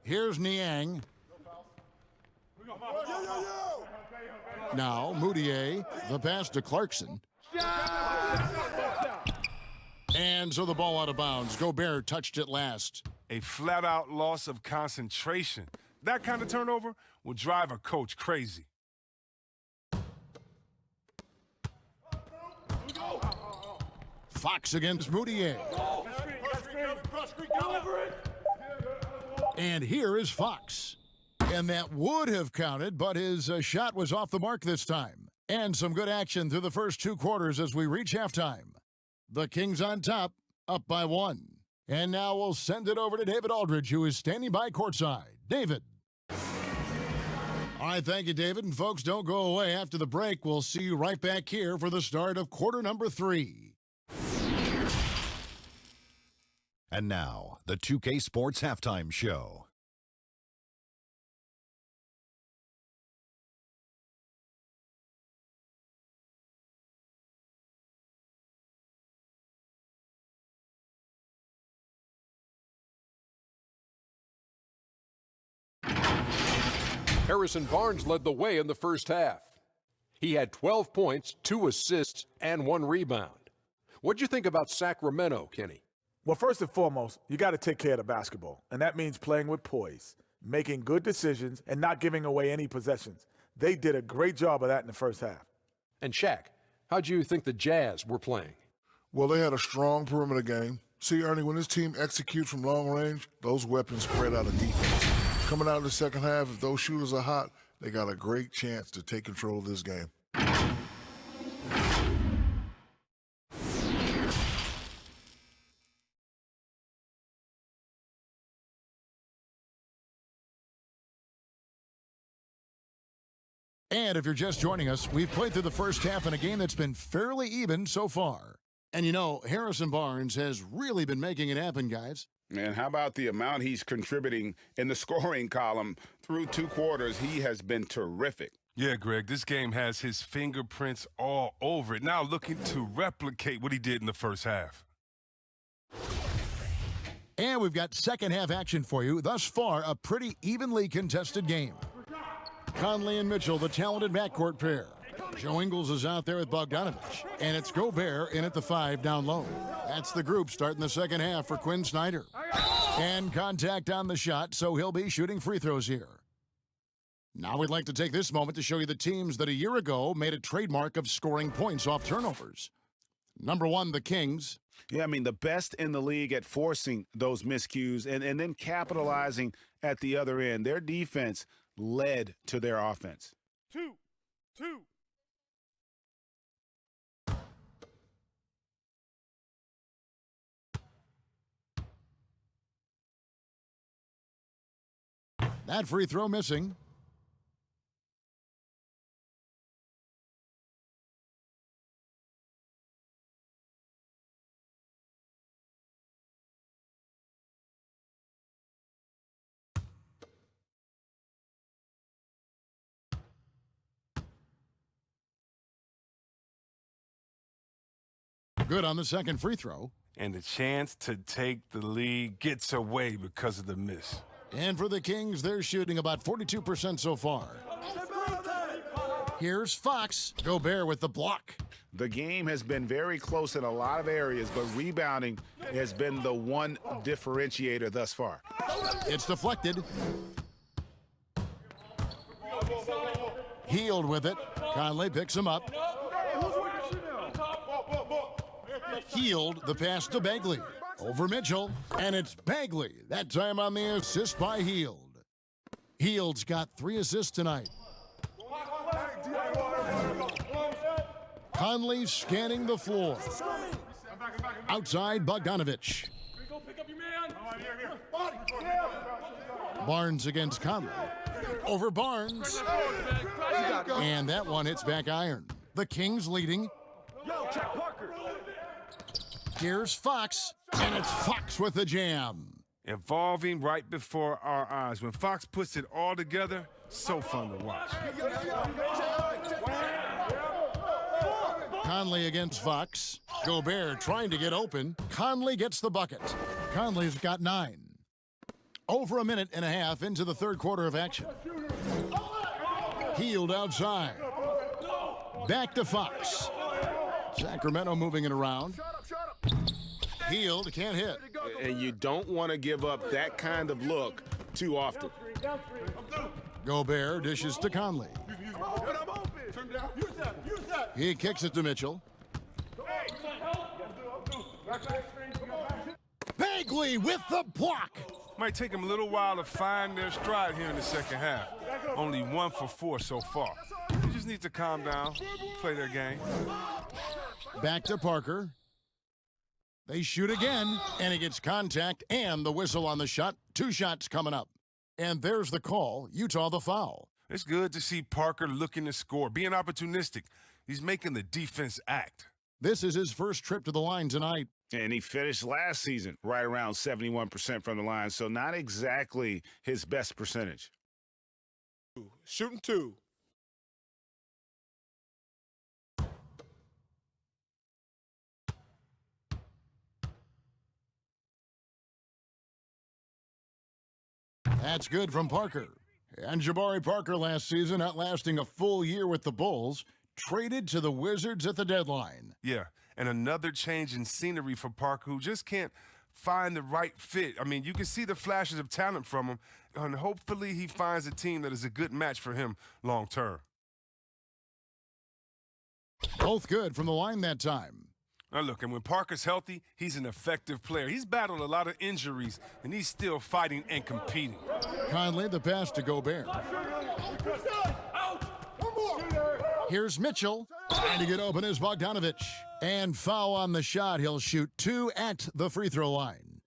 [SPEAKER 2] Here's Niang. Now, Moutier, the pass to Clarkson. And so the ball out of bounds. Gobert touched it last.
[SPEAKER 4] A flat-out loss of concentration. That kind of turnover will drive a coach crazy.
[SPEAKER 2] Fox against Moutier. And here is Fox. And that would have counted, but his shot was off the mark this time. And some good action through the first 2 quarters as we reach halftime. The Kings on top, up by 1. And now we'll send it over to David Aldridge, who is standing by courtside. David. All right, thank you, David. And folks, don't go away. After the break, we'll see you right back here for the start of quarter number 3.
[SPEAKER 8] And now, the 2K Sports Halftime Show.
[SPEAKER 9] Harrison Barnes led the way in the first half. He had 12 points, 2 assists, and 1 rebound. What'd you think about Sacramento, Kenny?
[SPEAKER 10] Well, first and foremost, you got to take care of the basketball, and that means playing with poise, making good decisions, and not giving away any possessions. They did a great job of that in the first half.
[SPEAKER 9] And Shaq, how'd you think the Jazz were playing?
[SPEAKER 11] Well, they had a strong perimeter game. See, Ernie, when this team executes from long range, those weapons spread out of defense. Coming out of the second half, if those shooters are hot, they got a great chance to take control of this game.
[SPEAKER 2] And if you're just joining us, we've played through the first half in a game that's been fairly even so far. And you know, Harrison Barnes has really been making it happen, guys.
[SPEAKER 6] And how about the amount he's contributing in the scoring column through 2 quarters? He has been terrific.
[SPEAKER 4] Yeah, Greg, this game has his fingerprints all over it. Now looking to replicate what he did in the first half.
[SPEAKER 2] And we've got second half action for you. Thus far, a pretty evenly contested game. Conley and Mitchell, the talented backcourt pair. Joe Ingles is out there with Bogdanovich. And it's Gobert in at the 5 down low. That's the group starting the second half for Quinn Snyder. And contact on the shot, so he'll be shooting free throws here. Now we'd like to take this moment to show you the teams that a year ago made a trademark of scoring points off turnovers. Number 1, the Kings.
[SPEAKER 6] Yeah, I mean, the best in the league at forcing those miscues and then capitalizing at the other end. Their defense led to their offense.
[SPEAKER 1] 2.
[SPEAKER 2] That free throw missing. Good on the second free throw.
[SPEAKER 4] And the chance to take the lead gets away because of the miss.
[SPEAKER 2] And for the Kings, they're shooting about 42% so far. Here's Fox. Gobert with the block.
[SPEAKER 6] The game has been very close in a lot of areas, but rebounding has been the one differentiator thus far.
[SPEAKER 2] It's deflected. Healed with it. Conley picks him up. Healed the pass to Bagley. Over Mitchell. And it's Bagley. That time on the assist by Heald. Heald's got 3 assists tonight. Conley scanning the floor. Outside Bogdanovich. Barnes against Conley. Over Barnes. And that one hits back iron. The Kings leading. Here's Fox. And it's Fox with the jam.
[SPEAKER 4] Evolving right before our eyes. When Fox puts it all together, so fun to watch.
[SPEAKER 2] Conley against Fox. Gobert trying to get open. Conley gets the bucket. Conley's got 9. Over a minute and a half into the third quarter of action. Heald outside. Back to Fox. Sacramento moving it around. Heald can't hit.
[SPEAKER 6] And you don't want to give up that kind of look too often.
[SPEAKER 2] Gobert dishes to Conley. He kicks it to Mitchell. Bagley with the block.
[SPEAKER 4] Might take them a little while to find their stride here in the second half. Only 1 for 4 so far. They just need to calm down, play their game.
[SPEAKER 2] Back to Parker. They shoot again, and he gets contact and the whistle on the shot. 2 shots coming up. And there's the call. Utah the foul.
[SPEAKER 4] It's good to see Parker looking to score, being opportunistic. He's making the defense act.
[SPEAKER 2] This is his first trip to the line tonight.
[SPEAKER 6] And he finished last season right around 71% from the line, so not exactly his best percentage.
[SPEAKER 10] Shooting 2.
[SPEAKER 2] That's good from Parker. And Jabari Parker last season, outlasting a full year with the Bulls, traded to the Wizards at the deadline.
[SPEAKER 4] Yeah, and another change in scenery for Parker, who just can't find the right fit. I mean, you can see the flashes of talent from him, and hopefully he finds a team that is a good match for him long term.
[SPEAKER 2] Both good from the line that time.
[SPEAKER 4] Now look, and when Parker's healthy, he's an effective player. He's battled a lot of injuries, and he's still fighting and competing.
[SPEAKER 2] Conley, the pass to Gobert. Here's Mitchell. Trying to get open is Bogdanovich. And foul on the shot. He'll shoot 2 at the free throw line.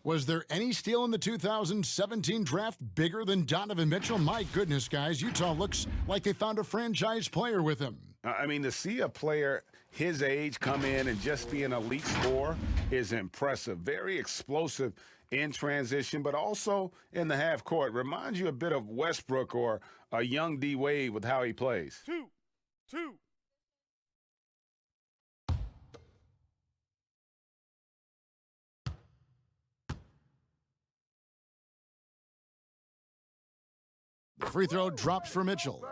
[SPEAKER 2] Was there any steal in the 2017 draft bigger than Donovan Mitchell? My goodness, guys, Utah looks like they found a franchise player with him.
[SPEAKER 6] I mean, to see a player his age come in and just be an elite scorer is impressive. Very explosive in transition, but also in the half court. Reminds you a bit of Westbrook or a young D. Wade with how he plays.
[SPEAKER 4] 2.
[SPEAKER 2] The free throw drops for Mitchell.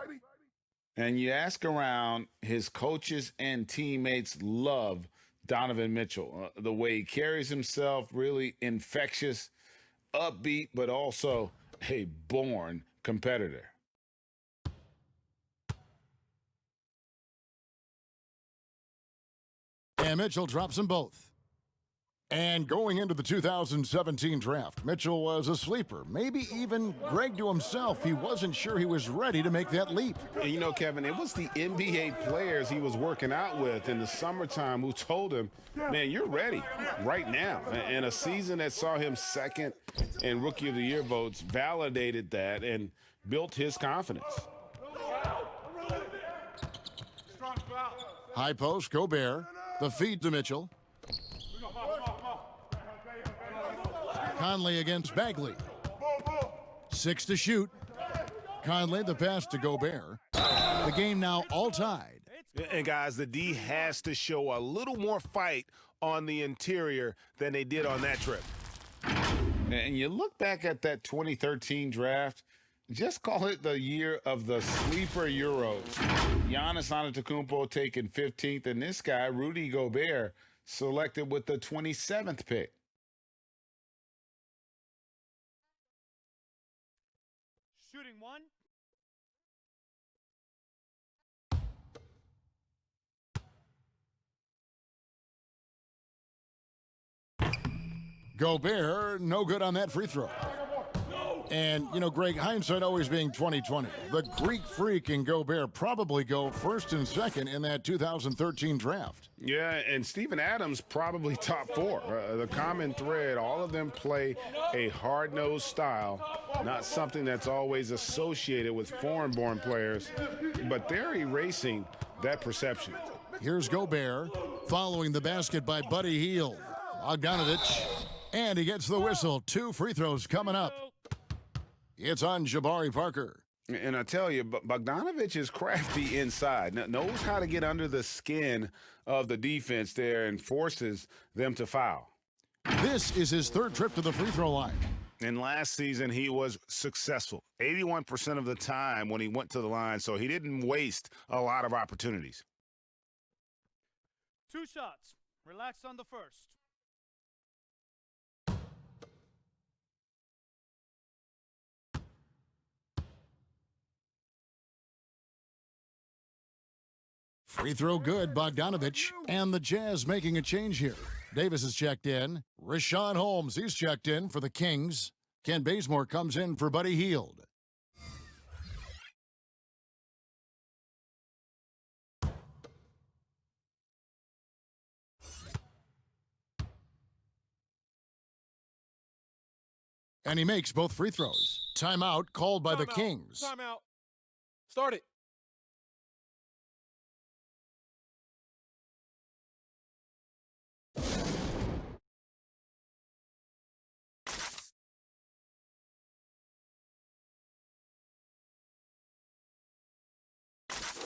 [SPEAKER 6] And you ask around, his coaches and teammates love Donovan Mitchell. The way he carries himself, really infectious, upbeat, but also a born competitor.
[SPEAKER 2] And Mitchell drops them both. And going into the 2017 draft, Mitchell was a sleeper. Maybe even Greg to himself, he wasn't sure he was ready to make that leap.
[SPEAKER 5] And you know, Kevin, it was the NBA players he was working out with in the summertime who told him, man, you're ready right now. And a season that saw him second in Rookie of the Year votes validated that and built his confidence.
[SPEAKER 2] High post, Gobert. The feed to Mitchell. Conley against Bagley. 6 to shoot. Conley, the pass to Gobert. The game now all tied.
[SPEAKER 5] And guys, the D has to show a little more fight on the interior than they did on that trip. And you look back at that 2013 draft, just call it the year of the sleeper Euros. Giannis Antetokounmpo taken 15th, and this guy, Rudy Gobert, selected with the 27th pick.
[SPEAKER 12] Shooting one.
[SPEAKER 2] Gobert, no good on that free throw. And, you know, Greg, hindsight always being 20/20. The Greek freak and Gobert probably go first and second in that 2013 draft.
[SPEAKER 5] Yeah, and Steven Adams probably top 4. The common thread, all of them play a hard-nosed style, not something that's always associated with foreign-born players, but they're erasing that perception.
[SPEAKER 2] Here's Gobert, following the basket by Buddy Hield. Bogdanovich, and he gets the whistle. 2 free throws coming up. It's on Jabari Parker.
[SPEAKER 5] And I tell you, Bogdanovich is crafty inside, knows how to get under the skin of the defense there and forces them to foul.
[SPEAKER 2] This is his 3rd trip to the free throw line.
[SPEAKER 5] And last season, he was successful 81% of the time when he went to the line, so he didn't waste a lot of opportunities.
[SPEAKER 12] 2 shots. Relax on the first.
[SPEAKER 2] Free throw good, Bogdanovich. And the Jazz making a change here. Davis is checked in. Rashawn Holmes, he's checked in for the Kings. Ken Bazemore comes in for Buddy Hield. And he makes both free throws. Timeout called by the Kings.
[SPEAKER 9] Timeout. Start it.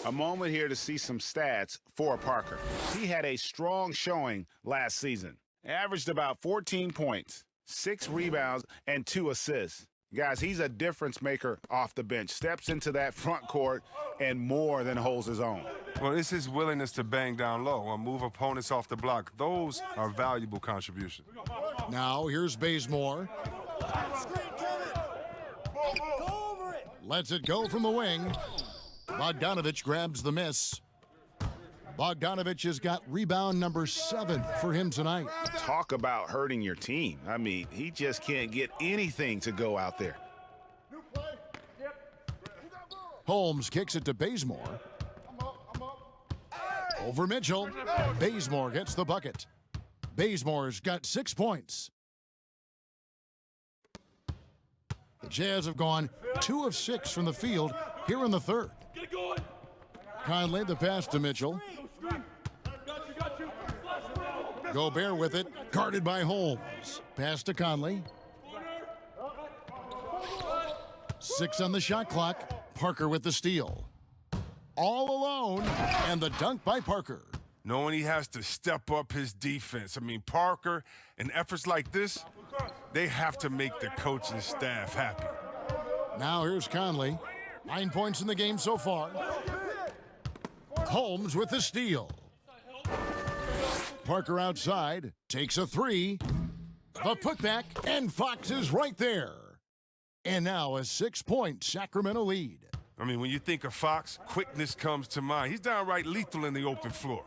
[SPEAKER 5] A moment here to see some stats for Parker. He had a strong showing last season. Averaged about 14 points, 6 rebounds, and 2 assists. Guys, he's a difference maker off the bench. Steps into that front court and more than holds his own.
[SPEAKER 4] Well, it's his willingness to bang down low or move opponents off the block. Those are valuable contributions.
[SPEAKER 2] Now, here's Bazemore. Lets it go from the wing. Bogdanovich grabs the miss. Bogdanovich has got rebound number 7 for him tonight.
[SPEAKER 5] Talk about hurting your team. I mean, he just can't get anything to go out there.
[SPEAKER 2] Holmes kicks it to Bazemore. Over Mitchell. Bazemore gets the bucket. Bazemore's got 6 points. The Jazz have gone 2 of 6 from the field here in the 3rd. Conley, the pass to Mitchell. Gobert with it, guarded by Holmes. Pass to Conley. 6 on the shot clock. Parker with the steal. All alone, and the dunk by Parker.
[SPEAKER 4] Knowing he has to step up his defense. I mean, Parker, in efforts like this, they have to make the coaching staff happy.
[SPEAKER 2] Now here's Conley. 9 points in the game so far. Holmes with the steal. Parker outside, takes a 3. The putback, and Fox is right there. And now a 6-point Sacramento lead.
[SPEAKER 4] I mean, when you think of Fox, quickness comes to mind. He's downright lethal in the open floor.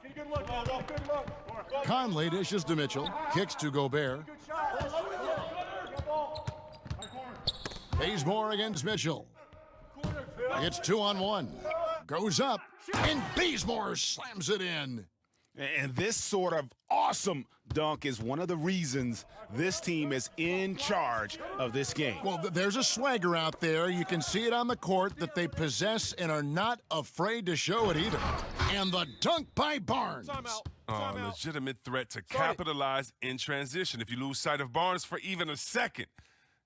[SPEAKER 2] Conley dishes to Mitchell. Kicks to Gobert. Bazemore against Mitchell. It's 2-on-1. Goes up, and Bazemore slams it in.
[SPEAKER 6] And this sort of awesome dunk is one of the reasons this team is in charge of this game.
[SPEAKER 2] Well, there's a swagger out there. You can see it on the court that they possess and are not afraid to show it either. And the dunk by Barnes.
[SPEAKER 4] Legitimate threat to capitalize in transition. If you lose sight of Barnes for even a second,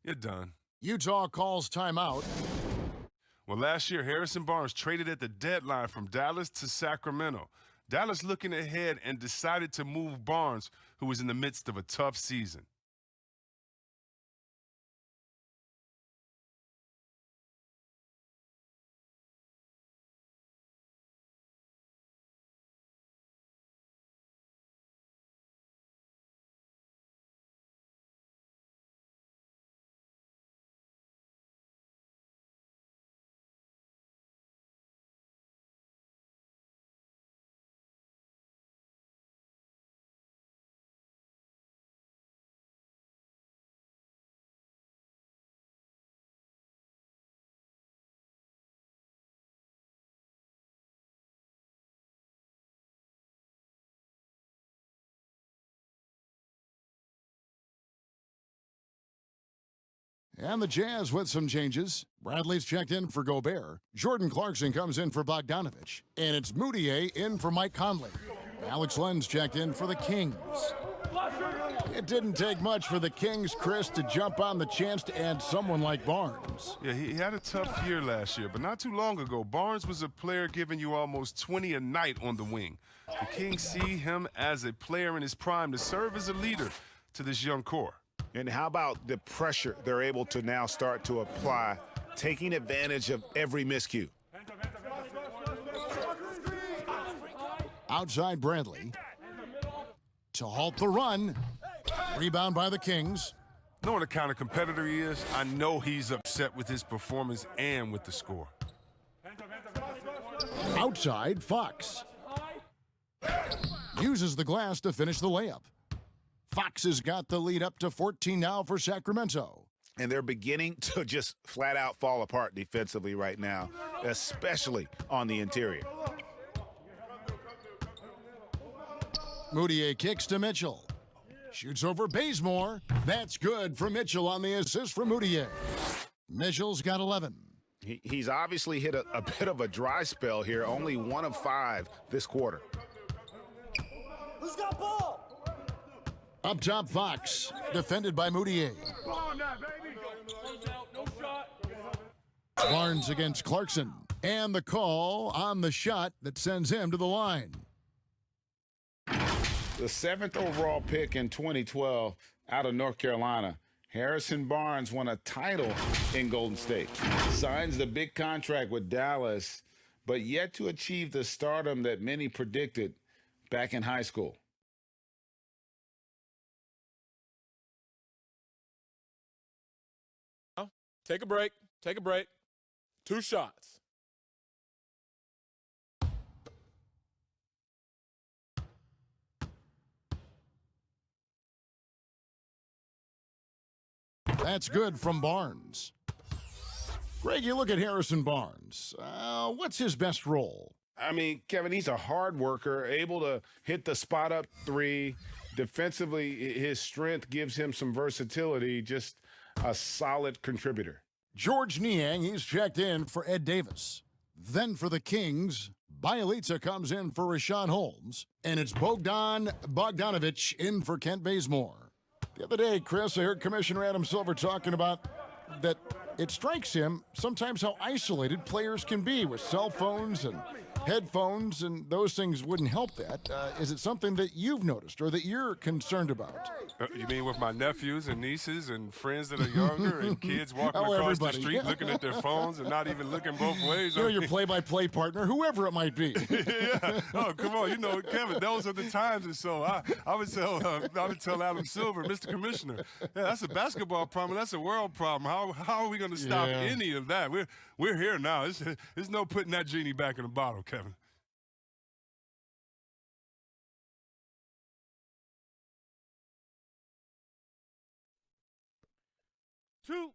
[SPEAKER 4] you're done.
[SPEAKER 2] Utah calls timeout.
[SPEAKER 4] Well, last year, Harrison Barnes traded at the deadline from Dallas to Sacramento. Dallas looking ahead and decided to move Barnes, who was in the midst of a tough season.
[SPEAKER 2] And the Jazz with some changes. Bradley's checked in for Gobert. Jordan Clarkson comes in for Bogdanovich. And it's Moutier in for Mike Conley. Alex Len's checked in for the Kings. It didn't take much for the Kings, Chris, to jump on the chance to add someone like Barnes.
[SPEAKER 4] Yeah, he had a tough year last year, but not too long ago, Barnes was a player giving you almost 20 a night on the wing. The Kings see him as a player in his prime to serve as a leader to this young core.
[SPEAKER 6] And how about the pressure they're able to now start to apply, taking advantage of every miscue?
[SPEAKER 2] Outside Bradley. To halt the run. Rebound by the Kings.
[SPEAKER 4] Knowing the kind of competitor he is, I know he's upset with his performance and with the score.
[SPEAKER 2] Outside Fox. Uses the glass to finish the layup. Fox has got the lead up to 14 now for Sacramento.
[SPEAKER 6] And they're beginning to just flat out fall apart defensively right now, especially on the interior.
[SPEAKER 2] Moutier kicks to Mitchell. Shoots over Bazemore. That's good for Mitchell on the assist from Moutier. Mitchell's got 11.
[SPEAKER 6] He's obviously hit a bit of a dry spell here, only 1 of 5 this quarter.
[SPEAKER 12] Who's got ball?
[SPEAKER 2] Up top, Fox, defended by Moutier. Barnes against Clarkson. And the call on the shot that sends him to the line.
[SPEAKER 6] The 7th overall pick in 2012 out of North Carolina, Harrison Barnes won a title in Golden State. Signs the big contract with Dallas, but yet to achieve the stardom that many predicted back in high school.
[SPEAKER 13] Take a break. Take a break. 2 shots.
[SPEAKER 2] That's good from Barnes. Greg, you look at Harrison Barnes. What's his best role?
[SPEAKER 6] I mean, Kevin, he's a hard worker, able to hit the spot-up 3. Defensively, his strength gives him some versatility, just a solid contributor.
[SPEAKER 2] George Niang, he's checked in for Ed Davis. Then for the Kings, Bielitsa comes in for Rashawn Holmes. And it's Bogdanovich in for Kent Bazemore. The other day, Chris, I heard Commissioner Adam Silver talking about that it strikes him sometimes how isolated players can be with cell phones and headphones, and those things wouldn't help that. Is it something that you've noticed or that you're concerned about?
[SPEAKER 4] You mean with my nephews and nieces and friends that are younger and kids walking across the street looking at their phones and not even looking both ways?
[SPEAKER 2] You know, your play-by-play partner, whoever it might be.
[SPEAKER 4] Yeah. Oh, come on. You know, Kevin, those are the times. And so I would tell Adam Silver, Mr. Commissioner, yeah, that's a basketball problem. That's a world problem. How are we going to stop any of that? We're here now. There's no putting that genie back in the bottle, Kevin.
[SPEAKER 1] 2.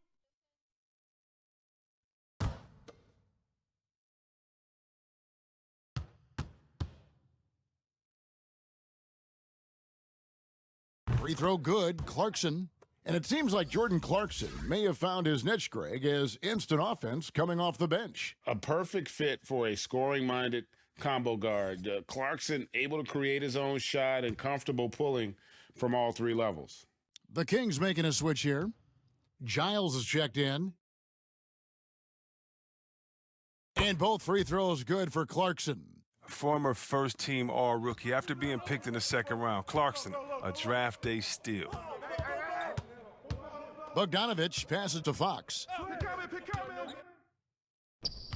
[SPEAKER 2] Free throw good, Clarkson. And it seems like Jordan Clarkson may have found his niche, Greg, as instant offense coming off the bench.
[SPEAKER 5] A perfect fit for a scoring-minded combo guard. Clarkson able to create his own shot and comfortable pulling from all three levels.
[SPEAKER 2] The Kings making a switch here. Giles is checked in. And both free throws good for Clarkson.
[SPEAKER 4] Former first-team All-Rookie after being picked in the second round. Clarkson, a draft day steal.
[SPEAKER 2] Bogdanovich passes to Fox.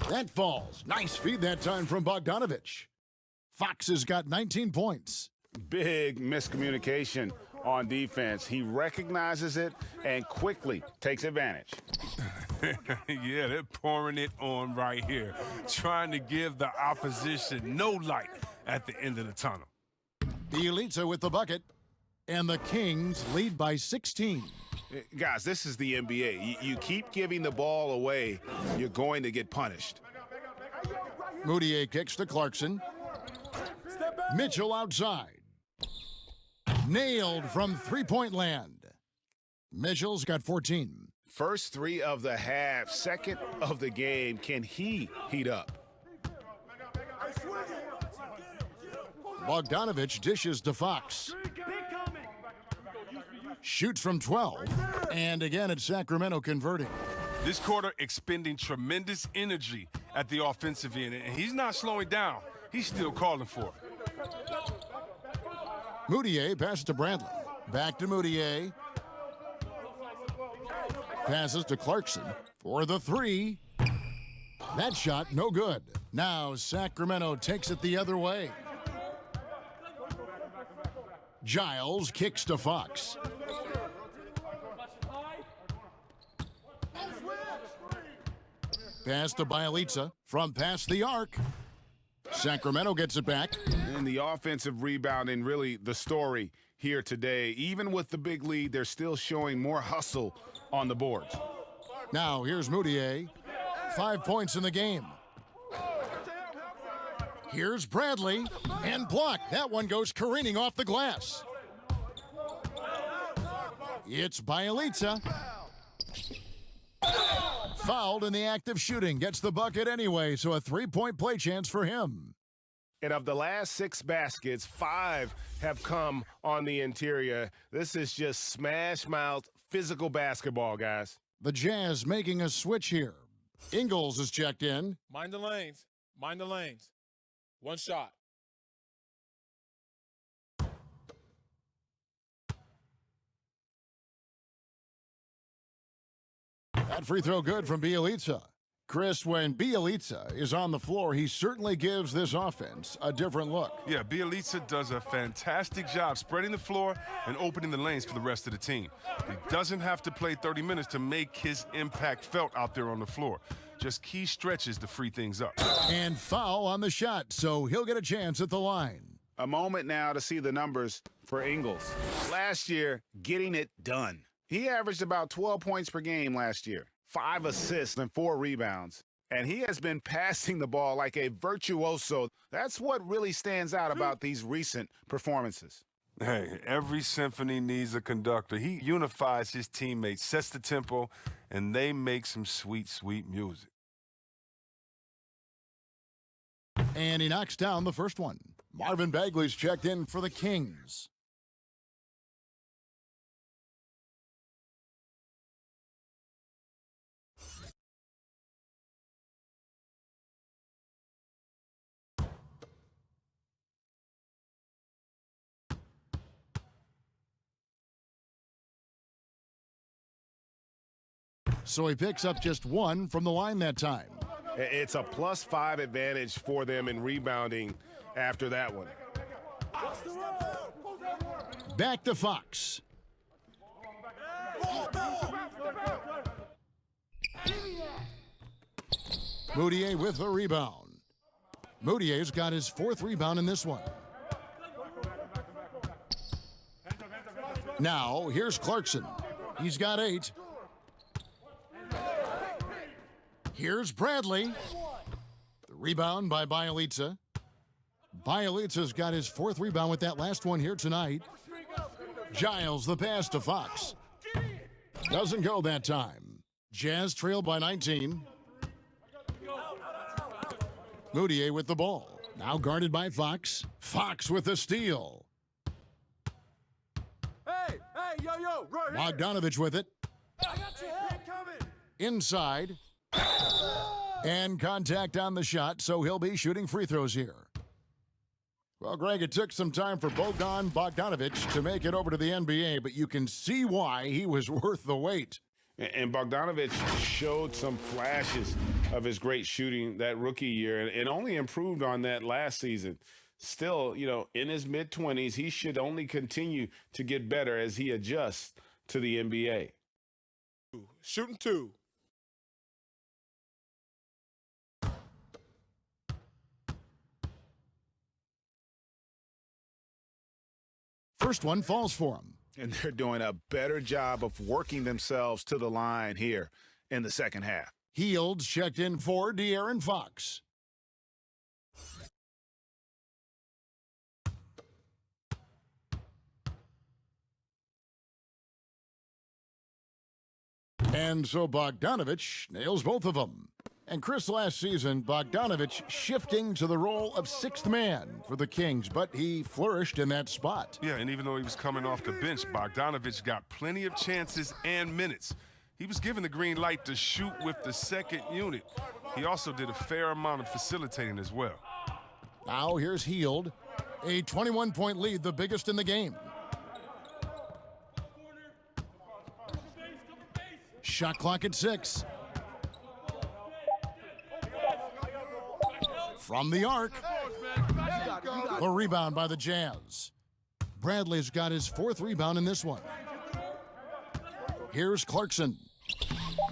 [SPEAKER 2] That falls. Nice feed that time from Bogdanovich. Fox has got 19 points.
[SPEAKER 5] Big miscommunication on defense. He recognizes it and quickly takes advantage.
[SPEAKER 4] Yeah, they're pouring it on right here, trying to give the opposition no light at the end of the tunnel.
[SPEAKER 2] Bielitsa with the bucket, and the Kings lead by 16.
[SPEAKER 5] Guys, this is the NBA. You keep giving the ball away, you're going to get punished.
[SPEAKER 2] Moutier kicks to Clarkson. Mitchell outside. Nailed from three-point land. Mitchell's got 14.
[SPEAKER 5] First three of the half, second of the game. Can he heat up?
[SPEAKER 2] Bogdanovich dishes to Fox. Shoots from 12. And again, it's Sacramento converting.
[SPEAKER 4] This quarter expending tremendous energy at the offensive end, and he's not slowing down. He's still calling for it.
[SPEAKER 2] Moutier passes to Bradley. Back to Moutier. Passes to Clarkson for the three. That shot, no good. Now Sacramento takes it the other way. Giles kicks to Fox. Pass to Bielitsa from past the arc. Sacramento gets it back.
[SPEAKER 5] And the offensive rebounding, really the story here today. Even with the big lead, they're still showing more hustle on the boards.
[SPEAKER 2] Now here's Moutier. 5 points in the game. Here's Bradley, and blocked. That one goes careening off the glass. It's Bielitsa. Fouled in the act of shooting. Gets the bucket anyway, so a three-point play chance for him.
[SPEAKER 5] And of the last 6 baskets, 5 have come on the interior. This is just smash-mouth physical basketball, guys.
[SPEAKER 2] The Jazz making a switch here. Ingles is checked in.
[SPEAKER 13] Mind the lanes. Mind the lanes. One shot.
[SPEAKER 2] That free throw good from Bielitsa. Chris, when Bielitsa is on the floor, he certainly gives this offense a different look.
[SPEAKER 4] Yeah, Bielitsa does a fantastic job spreading the floor and opening the lanes for the rest of the team. He doesn't have to play 30 minutes to make his impact felt out there on the floor. Just key stretches to free things up.
[SPEAKER 2] And foul on the shot, so he'll get a chance at the line.
[SPEAKER 5] A moment now to see the numbers for Ingles. Last year, getting it done. He averaged about 12 points per game last year, 5 assists and 4 rebounds. And he has been passing the ball like a virtuoso. That's what really stands out about these recent performances.
[SPEAKER 4] Hey, every symphony needs a conductor. He unifies his teammates, sets the tempo, and they make some sweet, sweet music.
[SPEAKER 2] And he knocks down the first one. Marvin Bagley's checked in for the Kings. So he picks up just 1 from the line that time.
[SPEAKER 5] It's a +5 advantage for them in rebounding after that one.
[SPEAKER 2] Back to Fox. Moutier with the rebound. Moutier's got his 4th rebound in this one. Now, here's Clarkson. He's got 8. Here's Bradley. The rebound by Bielitsa. Bielitsa's got his 4th rebound with that last one here tonight. Giles, the pass to Fox. Doesn't go that time. Jazz trail by 19. Moutier with the ball. Now guarded by Fox. Fox with the steal.
[SPEAKER 13] Hey, yo, right here.
[SPEAKER 2] Bogdanovich with it.
[SPEAKER 12] I got your head.
[SPEAKER 2] Inside. And contact on the shot, so he'll be shooting free throws here. Well, Greg, it took some time for Bogdanovich to make it over to the NBA, but you can see why he was worth the wait.
[SPEAKER 5] And Bogdanovich showed some flashes of his great shooting that rookie year and only improved on that last season. Still, in his mid-20s, he should only continue to get better as he adjusts to the NBA.
[SPEAKER 13] Shooting 2.
[SPEAKER 2] First one falls for him.
[SPEAKER 6] And they're doing a better job of working themselves to the line here in the second half.
[SPEAKER 2] Heald's checked in for De'Aaron Fox. And so Bogdanovich nails both of them. And Chris, last season, Bogdanovich shifting to the role of 6th man for the Kings, but he flourished in that spot.
[SPEAKER 4] Yeah, and even though he was coming off the bench, Bogdanovich got plenty of chances and minutes. He was given the green light to shoot with the 2nd unit. He also did a fair amount of facilitating as well.
[SPEAKER 2] Now here's Hield. A 21-point lead, the biggest in the game. Shot clock at 6. From the arc. The rebound by the Jazz. Bradley's got his 4th rebound in this one. Here's Clarkson.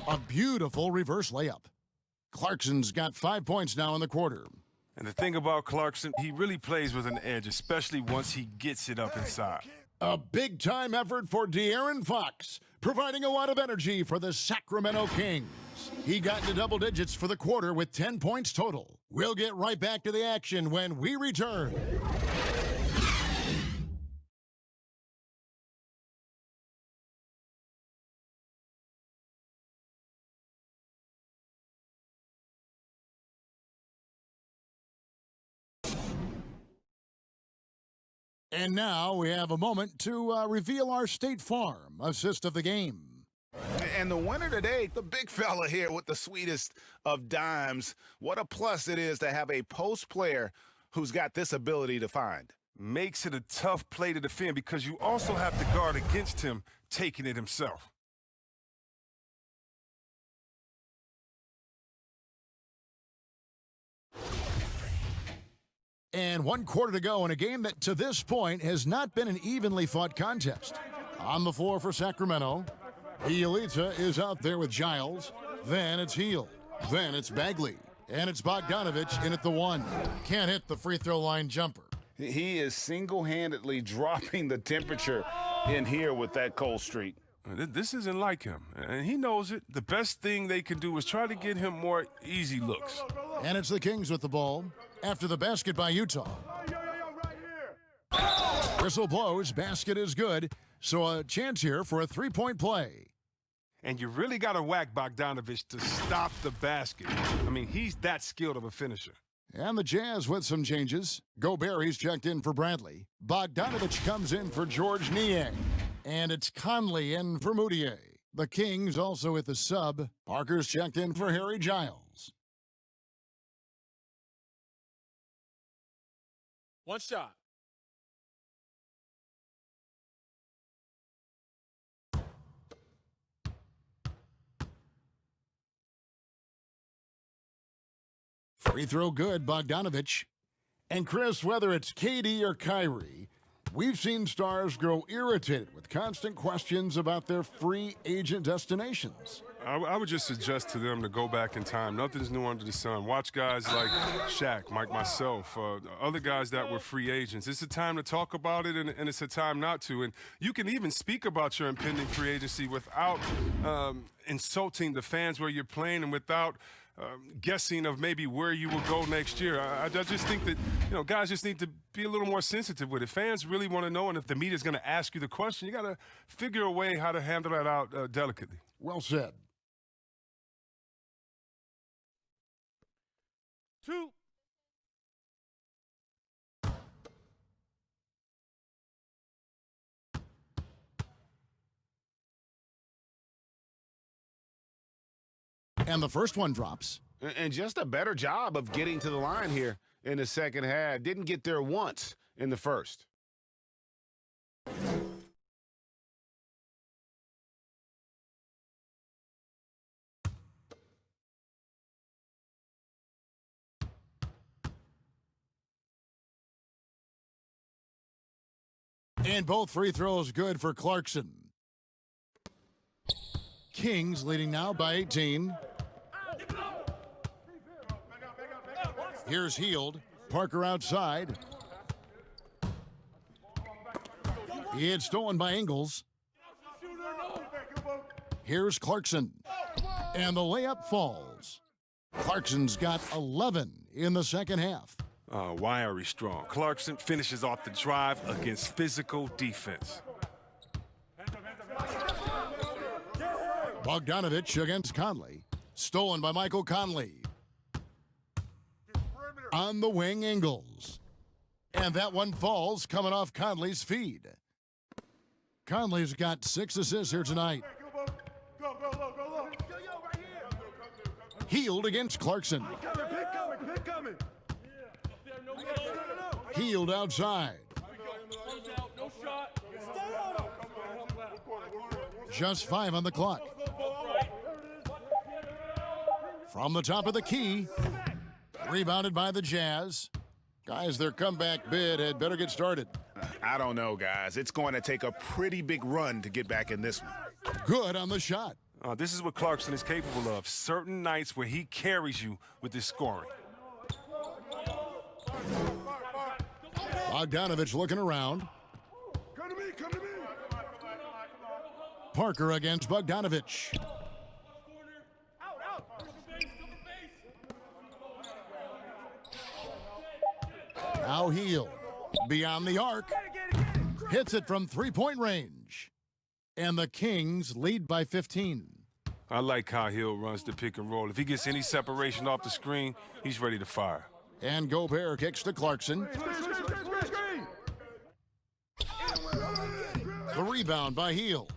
[SPEAKER 2] A beautiful reverse layup. Clarkson's got 5 points now in the quarter.
[SPEAKER 4] And the thing about Clarkson, he really plays with an edge, especially once he gets it up inside.
[SPEAKER 2] A big-time effort for De'Aaron Fox, providing a lot of energy for the Sacramento Kings. He got into double digits for the quarter with 10 points total. We'll get right back to the action when we return. And now we have a moment to reveal our State Farm assist of the game.
[SPEAKER 6] And the winner today, the big fella here with the sweetest of dimes. What a plus it is to have a post player who's got this ability to find.
[SPEAKER 4] Makes it a tough play to defend because you also have to guard against him taking it himself.
[SPEAKER 2] And 1 quarter to go in a game that to this point has not been an evenly fought contest. On the floor for Sacramento, Bielitsa is out there with Giles. Then it's Hield. Then it's Bagley. And it's Bogdanovich in at the 1. Can't hit the free throw line jumper.
[SPEAKER 5] He is single-handedly dropping the temperature in here with that cold streak.
[SPEAKER 4] This isn't like him, and he knows it. The best thing they can do is try to get him more easy looks.
[SPEAKER 2] And it's the Kings with the ball after the basket by Utah. Whistle blows, basket is good, so a chance here for a 3-point play.
[SPEAKER 4] And you really got to whack Bogdanovich to stop the basket. I mean, he's that skilled of a finisher.
[SPEAKER 2] And the Jazz with some changes. Gobert's checked in for Bradley. Bogdanovich comes in for George Niang. And it's Conley in for Moutier. The Kings also with the sub. Parker's checked in for Harry Giles.
[SPEAKER 13] 1 shot.
[SPEAKER 2] Free throw good, Bogdanovich. And Chris, whether it's KD or Kyrie, we've seen stars grow irritated with constant questions about their free agent destinations.
[SPEAKER 4] I would just suggest to them to go back in time. Nothing's new under the sun. Watch guys like Shaq, like myself, other guys that were free agents. It's a time to talk about it, and it's a time not to. And you can even speak about your impending free agency without insulting the fans where you're playing and without guessing of maybe where you will go next year. I just think that, guys just need to be a little more sensitive with it. Fans really want to know, and if the media is going to ask you the question, you got to figure a way how to handle that out delicately.
[SPEAKER 2] Well said.
[SPEAKER 1] 2.
[SPEAKER 2] And the first one drops.
[SPEAKER 5] And just a better job of getting to the line here in the second half. Didn't get there once in the first.
[SPEAKER 2] And both free throws good for Clarkson. Kings leading now by 18. Here's Heald. Parker outside. It's stolen by Ingles. Here's Clarkson. And the layup falls. Clarkson's got 11 in the second half.
[SPEAKER 4] Wiry strong. Clarkson finishes off the drive against physical defense.
[SPEAKER 2] Bogdanovich against Conley. Stolen by Michael Conley. On the wing, Ingles. And that one falls coming off Conley's feed. Conley's got 6 assists here tonight. Heald against Clarkson. Heald outside. Just 5 on the clock. From the top of the key. Rebounded by the Jazz. Guys, their comeback bid had better get started.
[SPEAKER 6] I don't know, guys. It's going to take a pretty big run to get back in this one.
[SPEAKER 2] Good on the shot.
[SPEAKER 4] This is what Clarkson is capable of. Certain nights where he carries you with his scoring.
[SPEAKER 2] Bogdanovich looking around.
[SPEAKER 11] Come to me, come to me.
[SPEAKER 2] Parker against Bogdanovich. Now Heald. Beyond the arc. Hits it from three-point range. And the Kings lead by 15.
[SPEAKER 4] I like how Heald runs the pick and roll. If he gets any separation off the screen, he's ready to fire.
[SPEAKER 2] And Gobert kicks to Clarkson. The rebound by Heald.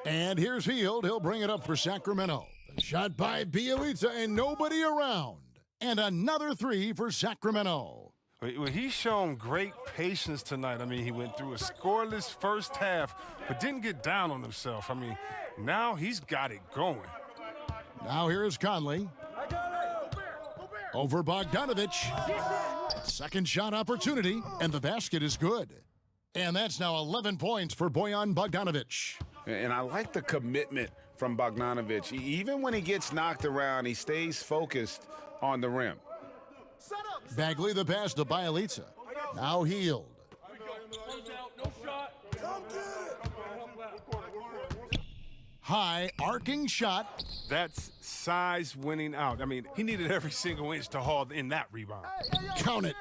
[SPEAKER 2] And here's Heald. He'll bring it up for Sacramento. The shot by Bielitsa and nobody around. And another 3 for Sacramento.
[SPEAKER 4] Well, he's shown great patience tonight. I mean, he went through a scoreless first half, but didn't get down on himself. I mean, now he's got it going.
[SPEAKER 2] Now here's Conley. Over Bogdanovich. Second shot opportunity, and the basket is good. And that's now 11 points for Bojan Bogdanovich.
[SPEAKER 5] And I like the commitment from Bogdanovich. Even when he gets knocked around, he stays focused on the rim.
[SPEAKER 2] Bagley the pass to Bielitsa. Now Heald. High arcing shot.
[SPEAKER 4] That's size winning out. I mean, he needed every single inch to haul in that rebound.
[SPEAKER 2] Count it.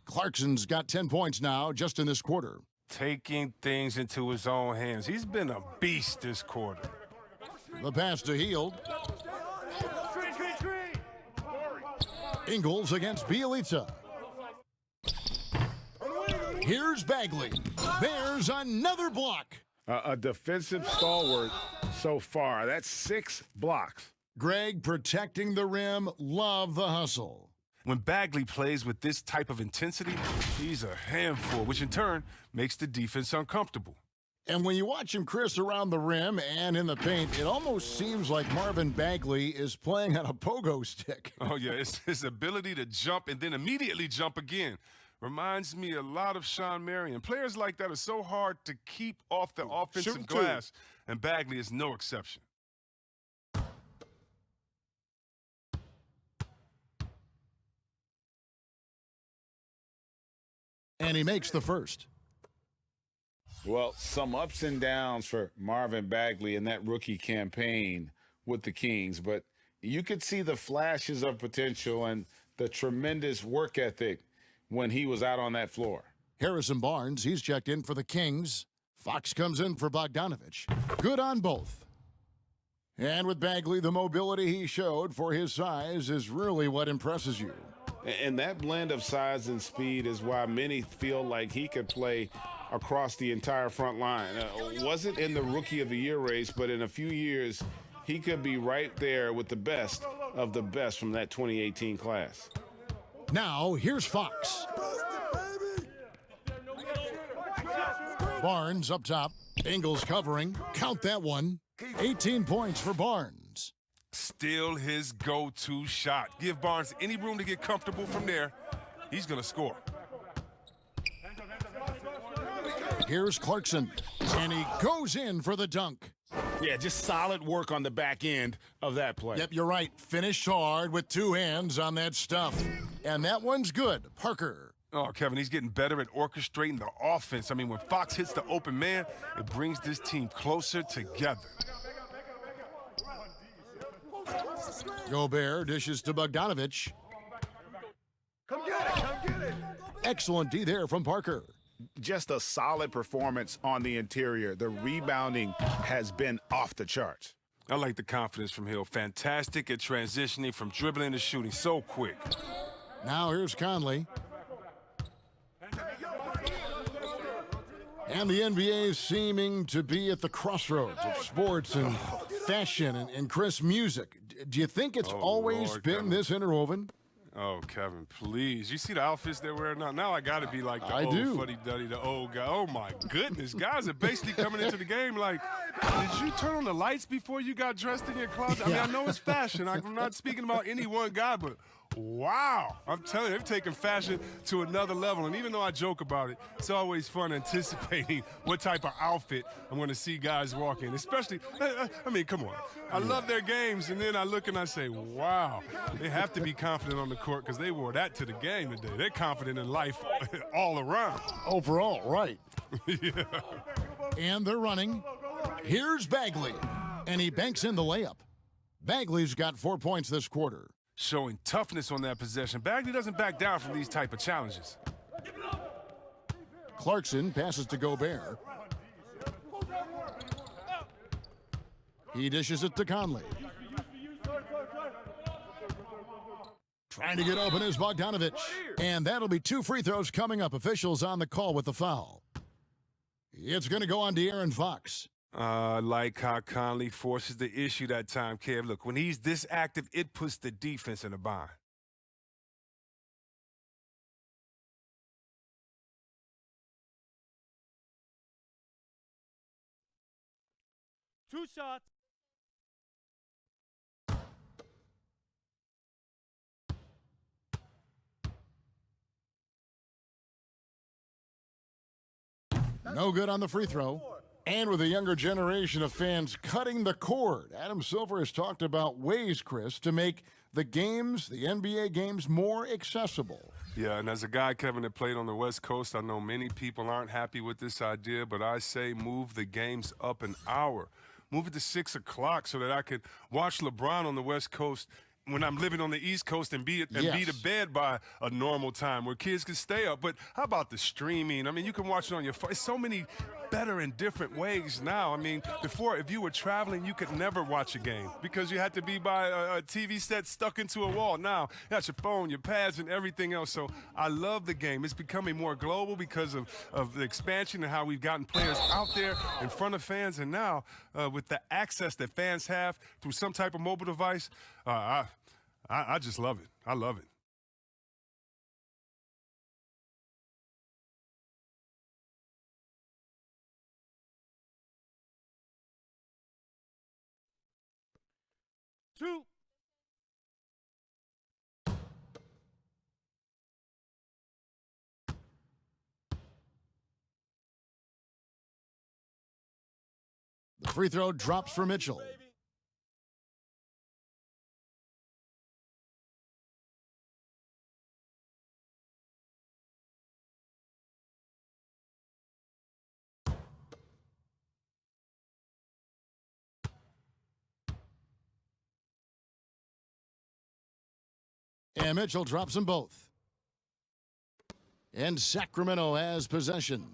[SPEAKER 2] Clarkson's got 10 points now just in this quarter.
[SPEAKER 4] Taking things into his own hands. He's been a beast this quarter.
[SPEAKER 2] The pass to Heald. Ingles against Bielitsa. Here's Bagley. There's another block.
[SPEAKER 5] A defensive stalwart so far. That's 6 blocks.
[SPEAKER 2] Greg protecting the rim. Love the hustle.
[SPEAKER 4] When Bagley plays with this type of intensity, he's a handful, which in turn makes the defense uncomfortable.
[SPEAKER 2] And when you watch him, Chris, around the rim and in the paint, it almost seems like Marvin Bagley is playing on a pogo stick.
[SPEAKER 4] Oh, yeah, it's his ability to jump and then immediately jump again. Reminds me a lot of Sean Marion. Players like that are so hard to keep off the offensive glass, and Bagley is no exception.
[SPEAKER 2] And he makes the first.
[SPEAKER 5] Well, some ups and downs for Marvin Bagley in that rookie campaign with the Kings, but You could see the flashes of potential and the tremendous work ethic when he was out on that floor.
[SPEAKER 2] Harrison Barnes, he's checked in for the Kings. Fox comes in for Bogdanovich. Good on both. And with Bagley, the mobility he showed for his size is really what impresses you.
[SPEAKER 5] And that blend of size and speed is why many feel like he could play across the entire front line. Wasn't in the Rookie of the Year race, but in a few years, he could be right there with the best of the best from that 2018 class.
[SPEAKER 2] Now, here's Fox. Barnes up top. Ingles covering. Count that one. 18 points for Barnes.
[SPEAKER 4] Still his go-to shot. Give Barnes any room to get comfortable from there. He's going to score.
[SPEAKER 2] Here's Clarkson, and he goes in for the dunk.
[SPEAKER 6] Yeah, just solid work on the back end of that play.
[SPEAKER 2] Yep, you're right. Finished hard with two hands on that stuff. And that one's good. Parker.
[SPEAKER 4] Oh, Kevin, he's getting better at orchestrating the offense. I mean, when Fox hits the open man, it brings this team closer together.
[SPEAKER 2] Gobert dishes to Bogdanovich.
[SPEAKER 1] Come get it, come get it.
[SPEAKER 2] Excellent D there from Parker.
[SPEAKER 6] Just a solid performance on the interior. The rebounding has been off the charts.
[SPEAKER 4] I like the confidence from Hill. Fantastic at transitioning from dribbling to shooting so quick.
[SPEAKER 2] Now here's Conley. And the NBA seeming to be at the crossroads of sports and fashion and crisp music. Do you think it's always
[SPEAKER 4] Lord,
[SPEAKER 2] been
[SPEAKER 4] Kevin.
[SPEAKER 2] this interwoven?
[SPEAKER 4] Oh, Kevin, please. You see the outfits they're wearing now? Now I got to be like the
[SPEAKER 2] I
[SPEAKER 4] old
[SPEAKER 2] do.
[SPEAKER 4] fuddy-duddy, the old guy. Oh, my goodness. Guys are basically coming into the game like, did you turn on the lights before you got dressed in your closet? I mean, I know it's fashion. I'm not speaking about any one guy, but wow. I'm telling you, they've taken fashion to another level. And even though I joke about it, it's always fun anticipating what type of outfit I'm going to see guys walk in. Especially, I mean, come on. I love their games, and then I look and I say, wow. They have to be confident on the court because they wore that to the game today. They're confident in life all around.
[SPEAKER 2] Overall, right.
[SPEAKER 4] Yeah.
[SPEAKER 2] And they're running. Here's Bagley. And he banks in the layup. Bagley's got 4 points this quarter.
[SPEAKER 4] Showing toughness on that possession. Bagley doesn't back down from these type of challenges.
[SPEAKER 2] Clarkson passes to Gobert. He dishes it to Conley. Trying to get open is Bogdanovich. And that'll be 2 free throws coming up. Officials on the call with the foul. It's going to go on De'Aaron Fox.
[SPEAKER 4] I like how Conley forces the issue that time, Kev. Look, when he's this active, it puts the defense in a bind.
[SPEAKER 12] Two shots.
[SPEAKER 2] No good on the free throw. And with a younger generation of fans cutting the cord, Adam Silver has talked about ways, Chris, to make the games, the NBA games, more accessible.
[SPEAKER 4] Yeah, and as a guy, Kevin, that played on the West Coast, I know many people aren't happy with this idea, but I say move the games up an hour. Move it to 6 o'clock so that I could watch LeBron on the West Coast when I'm living on the East Coast and be to bed by a normal time where kids can stay up. But how about the streaming? I mean, you can watch it on your phone. It's so many better and different ways now. I mean, before, if you were traveling, you could never watch a game because you had to be by a TV set stuck into a wall. Now, you got your phone, your pads, and everything else. So I love the game. It's becoming more global because of the expansion and how we've gotten players out there in front of fans. And now, with the access that fans have through some type of mobile device, I just love it. I love it.
[SPEAKER 12] Two.
[SPEAKER 2] The free throw drops for Mitchell. And Mitchell drops them both. And Sacramento has possession.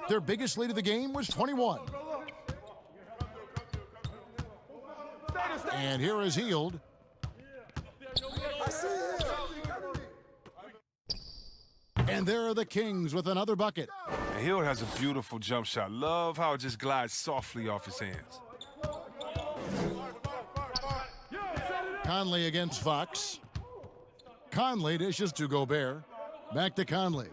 [SPEAKER 2] Their biggest lead of the game was 21. And here is Heald. And there are the Kings with another bucket.
[SPEAKER 4] And Heald has a beautiful jump shot. Love how it just glides softly off his hands.
[SPEAKER 2] Conley against Fox. Conley dishes to Gobert. Back to Conley.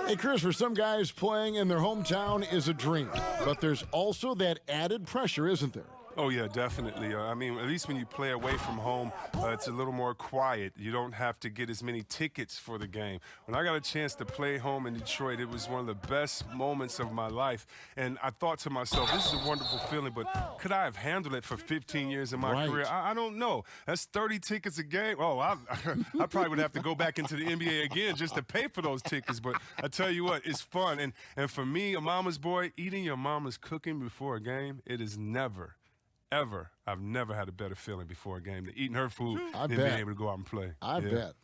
[SPEAKER 2] Hey, Chris, for some guys, playing in their hometown is a dream. But there's also that added pressure, isn't there?
[SPEAKER 4] Oh, yeah, definitely. I mean, at least when you play away from home, it's a little more quiet. You don't have to get as many tickets for the game. When I got a chance to play home in Detroit, it was one of the best moments of my life. And I thought to myself, this is a wonderful feeling, but could I have handled it for 15 years in my career? I don't know. That's 30 tickets a game. Oh, I probably would have to go back into the NBA again just to pay for those tickets. But I tell you what, it's fun. And for me, a mama's boy, eating your mama's cooking before a game, it is never, ever, I've never had a better feeling before a game than eating her food and being able to go out and play.
[SPEAKER 2] I bet.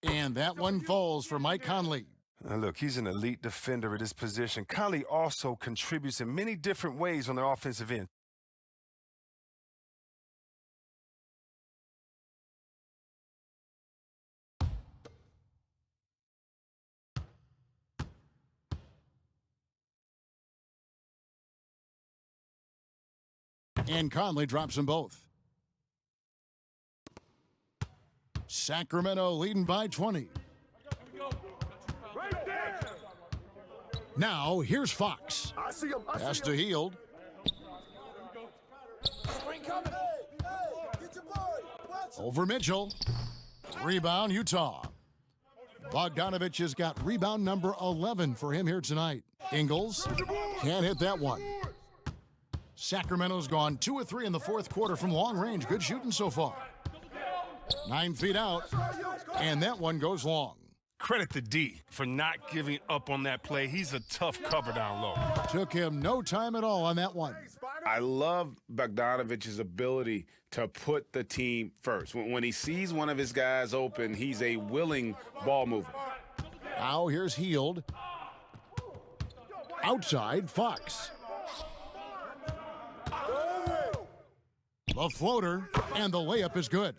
[SPEAKER 2] And that one falls for Mike Conley.
[SPEAKER 4] Now look, he's an elite defender at his position. Conley also contributes in many different ways on the offensive end.
[SPEAKER 2] And Conley drops them both. Sacramento leading by 20. Now, here's Fox. Pass to Heald. Over Mitchell. Rebound, Utah. Bogdanovich has got rebound number 11 for him here tonight. Ingles can't hit that one. Sacramento's gone 2 of 3 in the fourth quarter from long range. Good shooting so far. 9 feet out, and that one goes long.
[SPEAKER 4] Credit to D for not giving up on that play. He's a tough cover down low.
[SPEAKER 2] Took him no time at all on that one.
[SPEAKER 5] I love Bogdanovich's ability to put the team first. When he sees one of his guys open, he's a willing ball mover.
[SPEAKER 2] Now here's Heald. Outside, Fox. The floater, and the layup is good.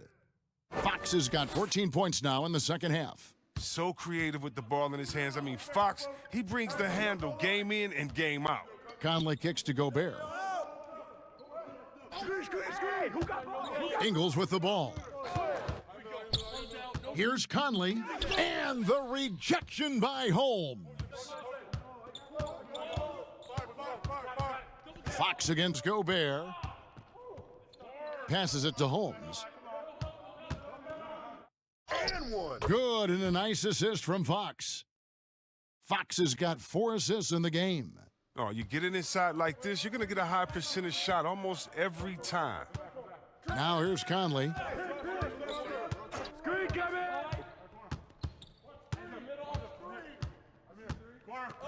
[SPEAKER 2] Fox has got 14 points now in the second half.
[SPEAKER 4] So creative with the ball in his hands. I mean, Fox, he brings the handle game in and game out.
[SPEAKER 2] Conley kicks to Gobert. Ingles with the ball. Here's Conley, and the rejection by Holmes. Fox against Gobert. Passes it to Holmes. Good, and a nice assist from Fox. Fox has got 4 assists in the game.
[SPEAKER 4] Oh, you get it inside like this, you're going to get a high percentage shot almost every time.
[SPEAKER 2] Now here's Conley.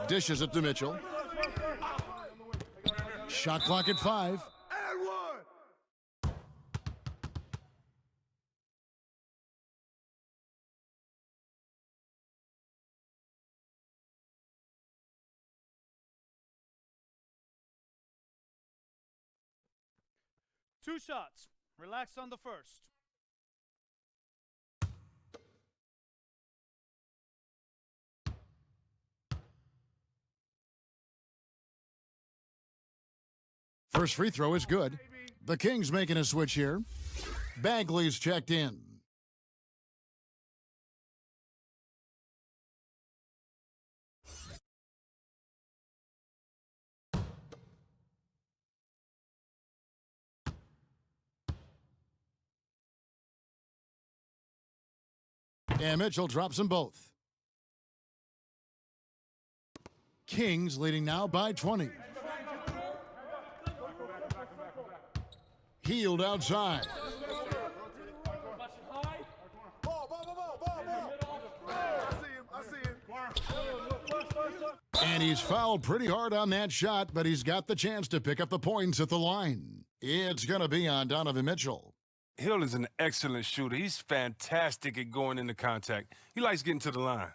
[SPEAKER 2] Dishes it to Mitchell. Shot clock at 5.
[SPEAKER 12] Two shots. Relax on the first.
[SPEAKER 2] First free throw is good. The Kings making a switch here. Bagley's checked in. And Mitchell drops them both. Kings leading now by 20. Heald outside. And he's fouled pretty hard on that shot, but he's got the chance to pick up the points at the line. It's going to be on Donovan Mitchell.
[SPEAKER 4] Hill is an excellent shooter. He's fantastic at going into contact. He likes getting to the line.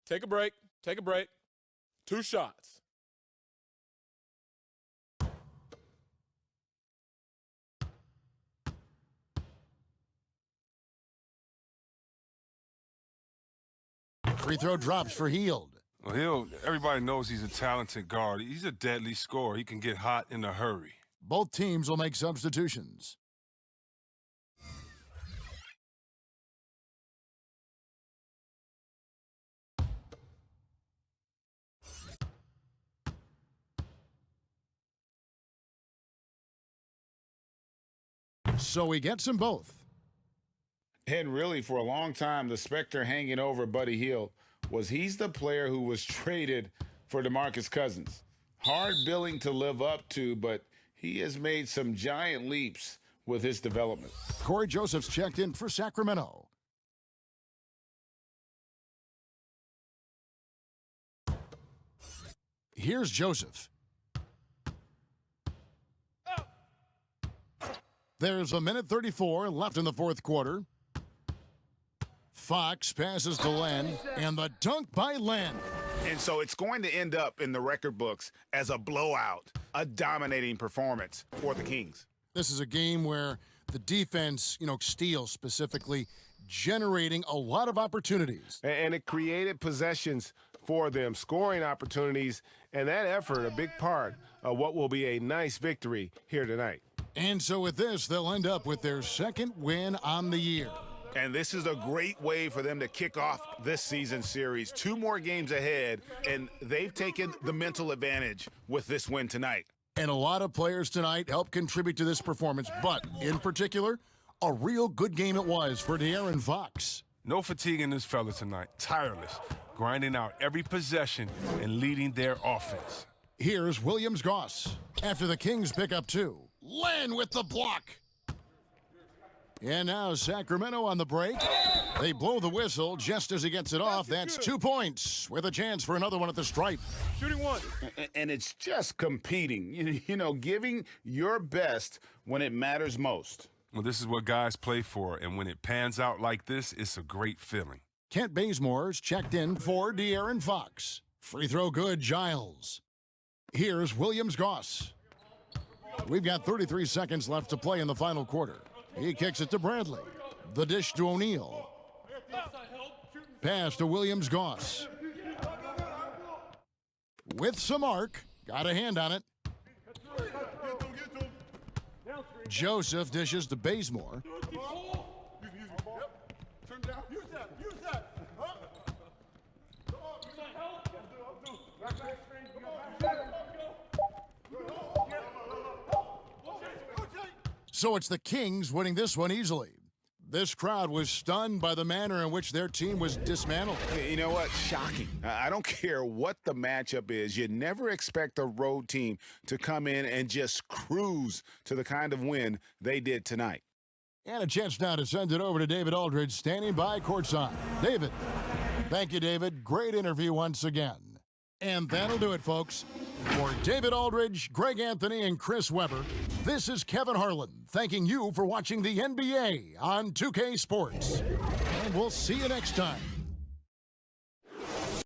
[SPEAKER 13] Take a break. Take a break. 2 shots.
[SPEAKER 2] Free throw drops for Hield.
[SPEAKER 4] Well, Hill, everybody knows he's a talented guard. He's a deadly scorer. He can get hot in a hurry.
[SPEAKER 2] Both teams will make substitutions. So he gets them both.
[SPEAKER 5] And really, for a long time, the specter hanging over Buddy Hield was he's the player who was traded for DeMarcus Cousins. Hard billing to live up to, but he has made some giant leaps with his development.
[SPEAKER 2] Corey Joseph's checked in for Sacramento. Here's Joseph. There's 1:34 left in the fourth quarter. Fox passes to Len, and the dunk by Len.
[SPEAKER 6] And so it's going to end up in the record books as a blowout, a dominating performance for the Kings.
[SPEAKER 2] This is a game where the defense, Steele specifically, generating a lot of opportunities.
[SPEAKER 14] And it created possessions for them, scoring opportunities, and that effort a big part of what will be a nice victory here tonight.
[SPEAKER 2] And so with this, they'll end up with their second win on the year.
[SPEAKER 6] And this is a great way for them to kick off this season series. 2 more games ahead, and they've taken the mental advantage with this win tonight.
[SPEAKER 2] And a lot of players tonight helped contribute to this performance, but in particular, a real good game it was for De'Aaron Fox.
[SPEAKER 4] No fatigue in this fella tonight. Tireless, grinding out every possession and leading their offense.
[SPEAKER 2] Here's Williams-Goss. After the Kings pick up 2. Len with the block. And now Sacramento on the break. They blow the whistle just as he gets it off. That's 2 points with a chance for another one at the stripe.
[SPEAKER 13] Shooting 1.
[SPEAKER 5] And it's just competing, giving your best when it matters most.
[SPEAKER 4] Well, this is what guys play for, and when it pans out like this, it's a great feeling.
[SPEAKER 2] Kent Bazemore's checked in for De'Aaron Fox. Free throw good, Giles. Here's Williams-Goss. We've got 33 seconds left to play in the final quarter. He kicks it to Bradley. The dish to O'Neal. Pass to Williams-Goss. With some arc. Got a hand on it. Joseph dishes to Bazemore. So it's the Kings winning this one easily. This crowd was stunned by the manner in which their team was dismantled.
[SPEAKER 6] You know what? Shocking. I don't care what the matchup is. You never expect a road team to come in and just cruise to the kind of win they did tonight.
[SPEAKER 2] And a chance now to send it over to David Aldridge, standing by courtside. David. Thank you, David. Great interview once again. And that'll do it, folks. For David Aldridge, Greg Anthony, and Chris Webber, this is Kevin Harlan thanking you for watching the NBA on 2K Sports. And we'll see you next time.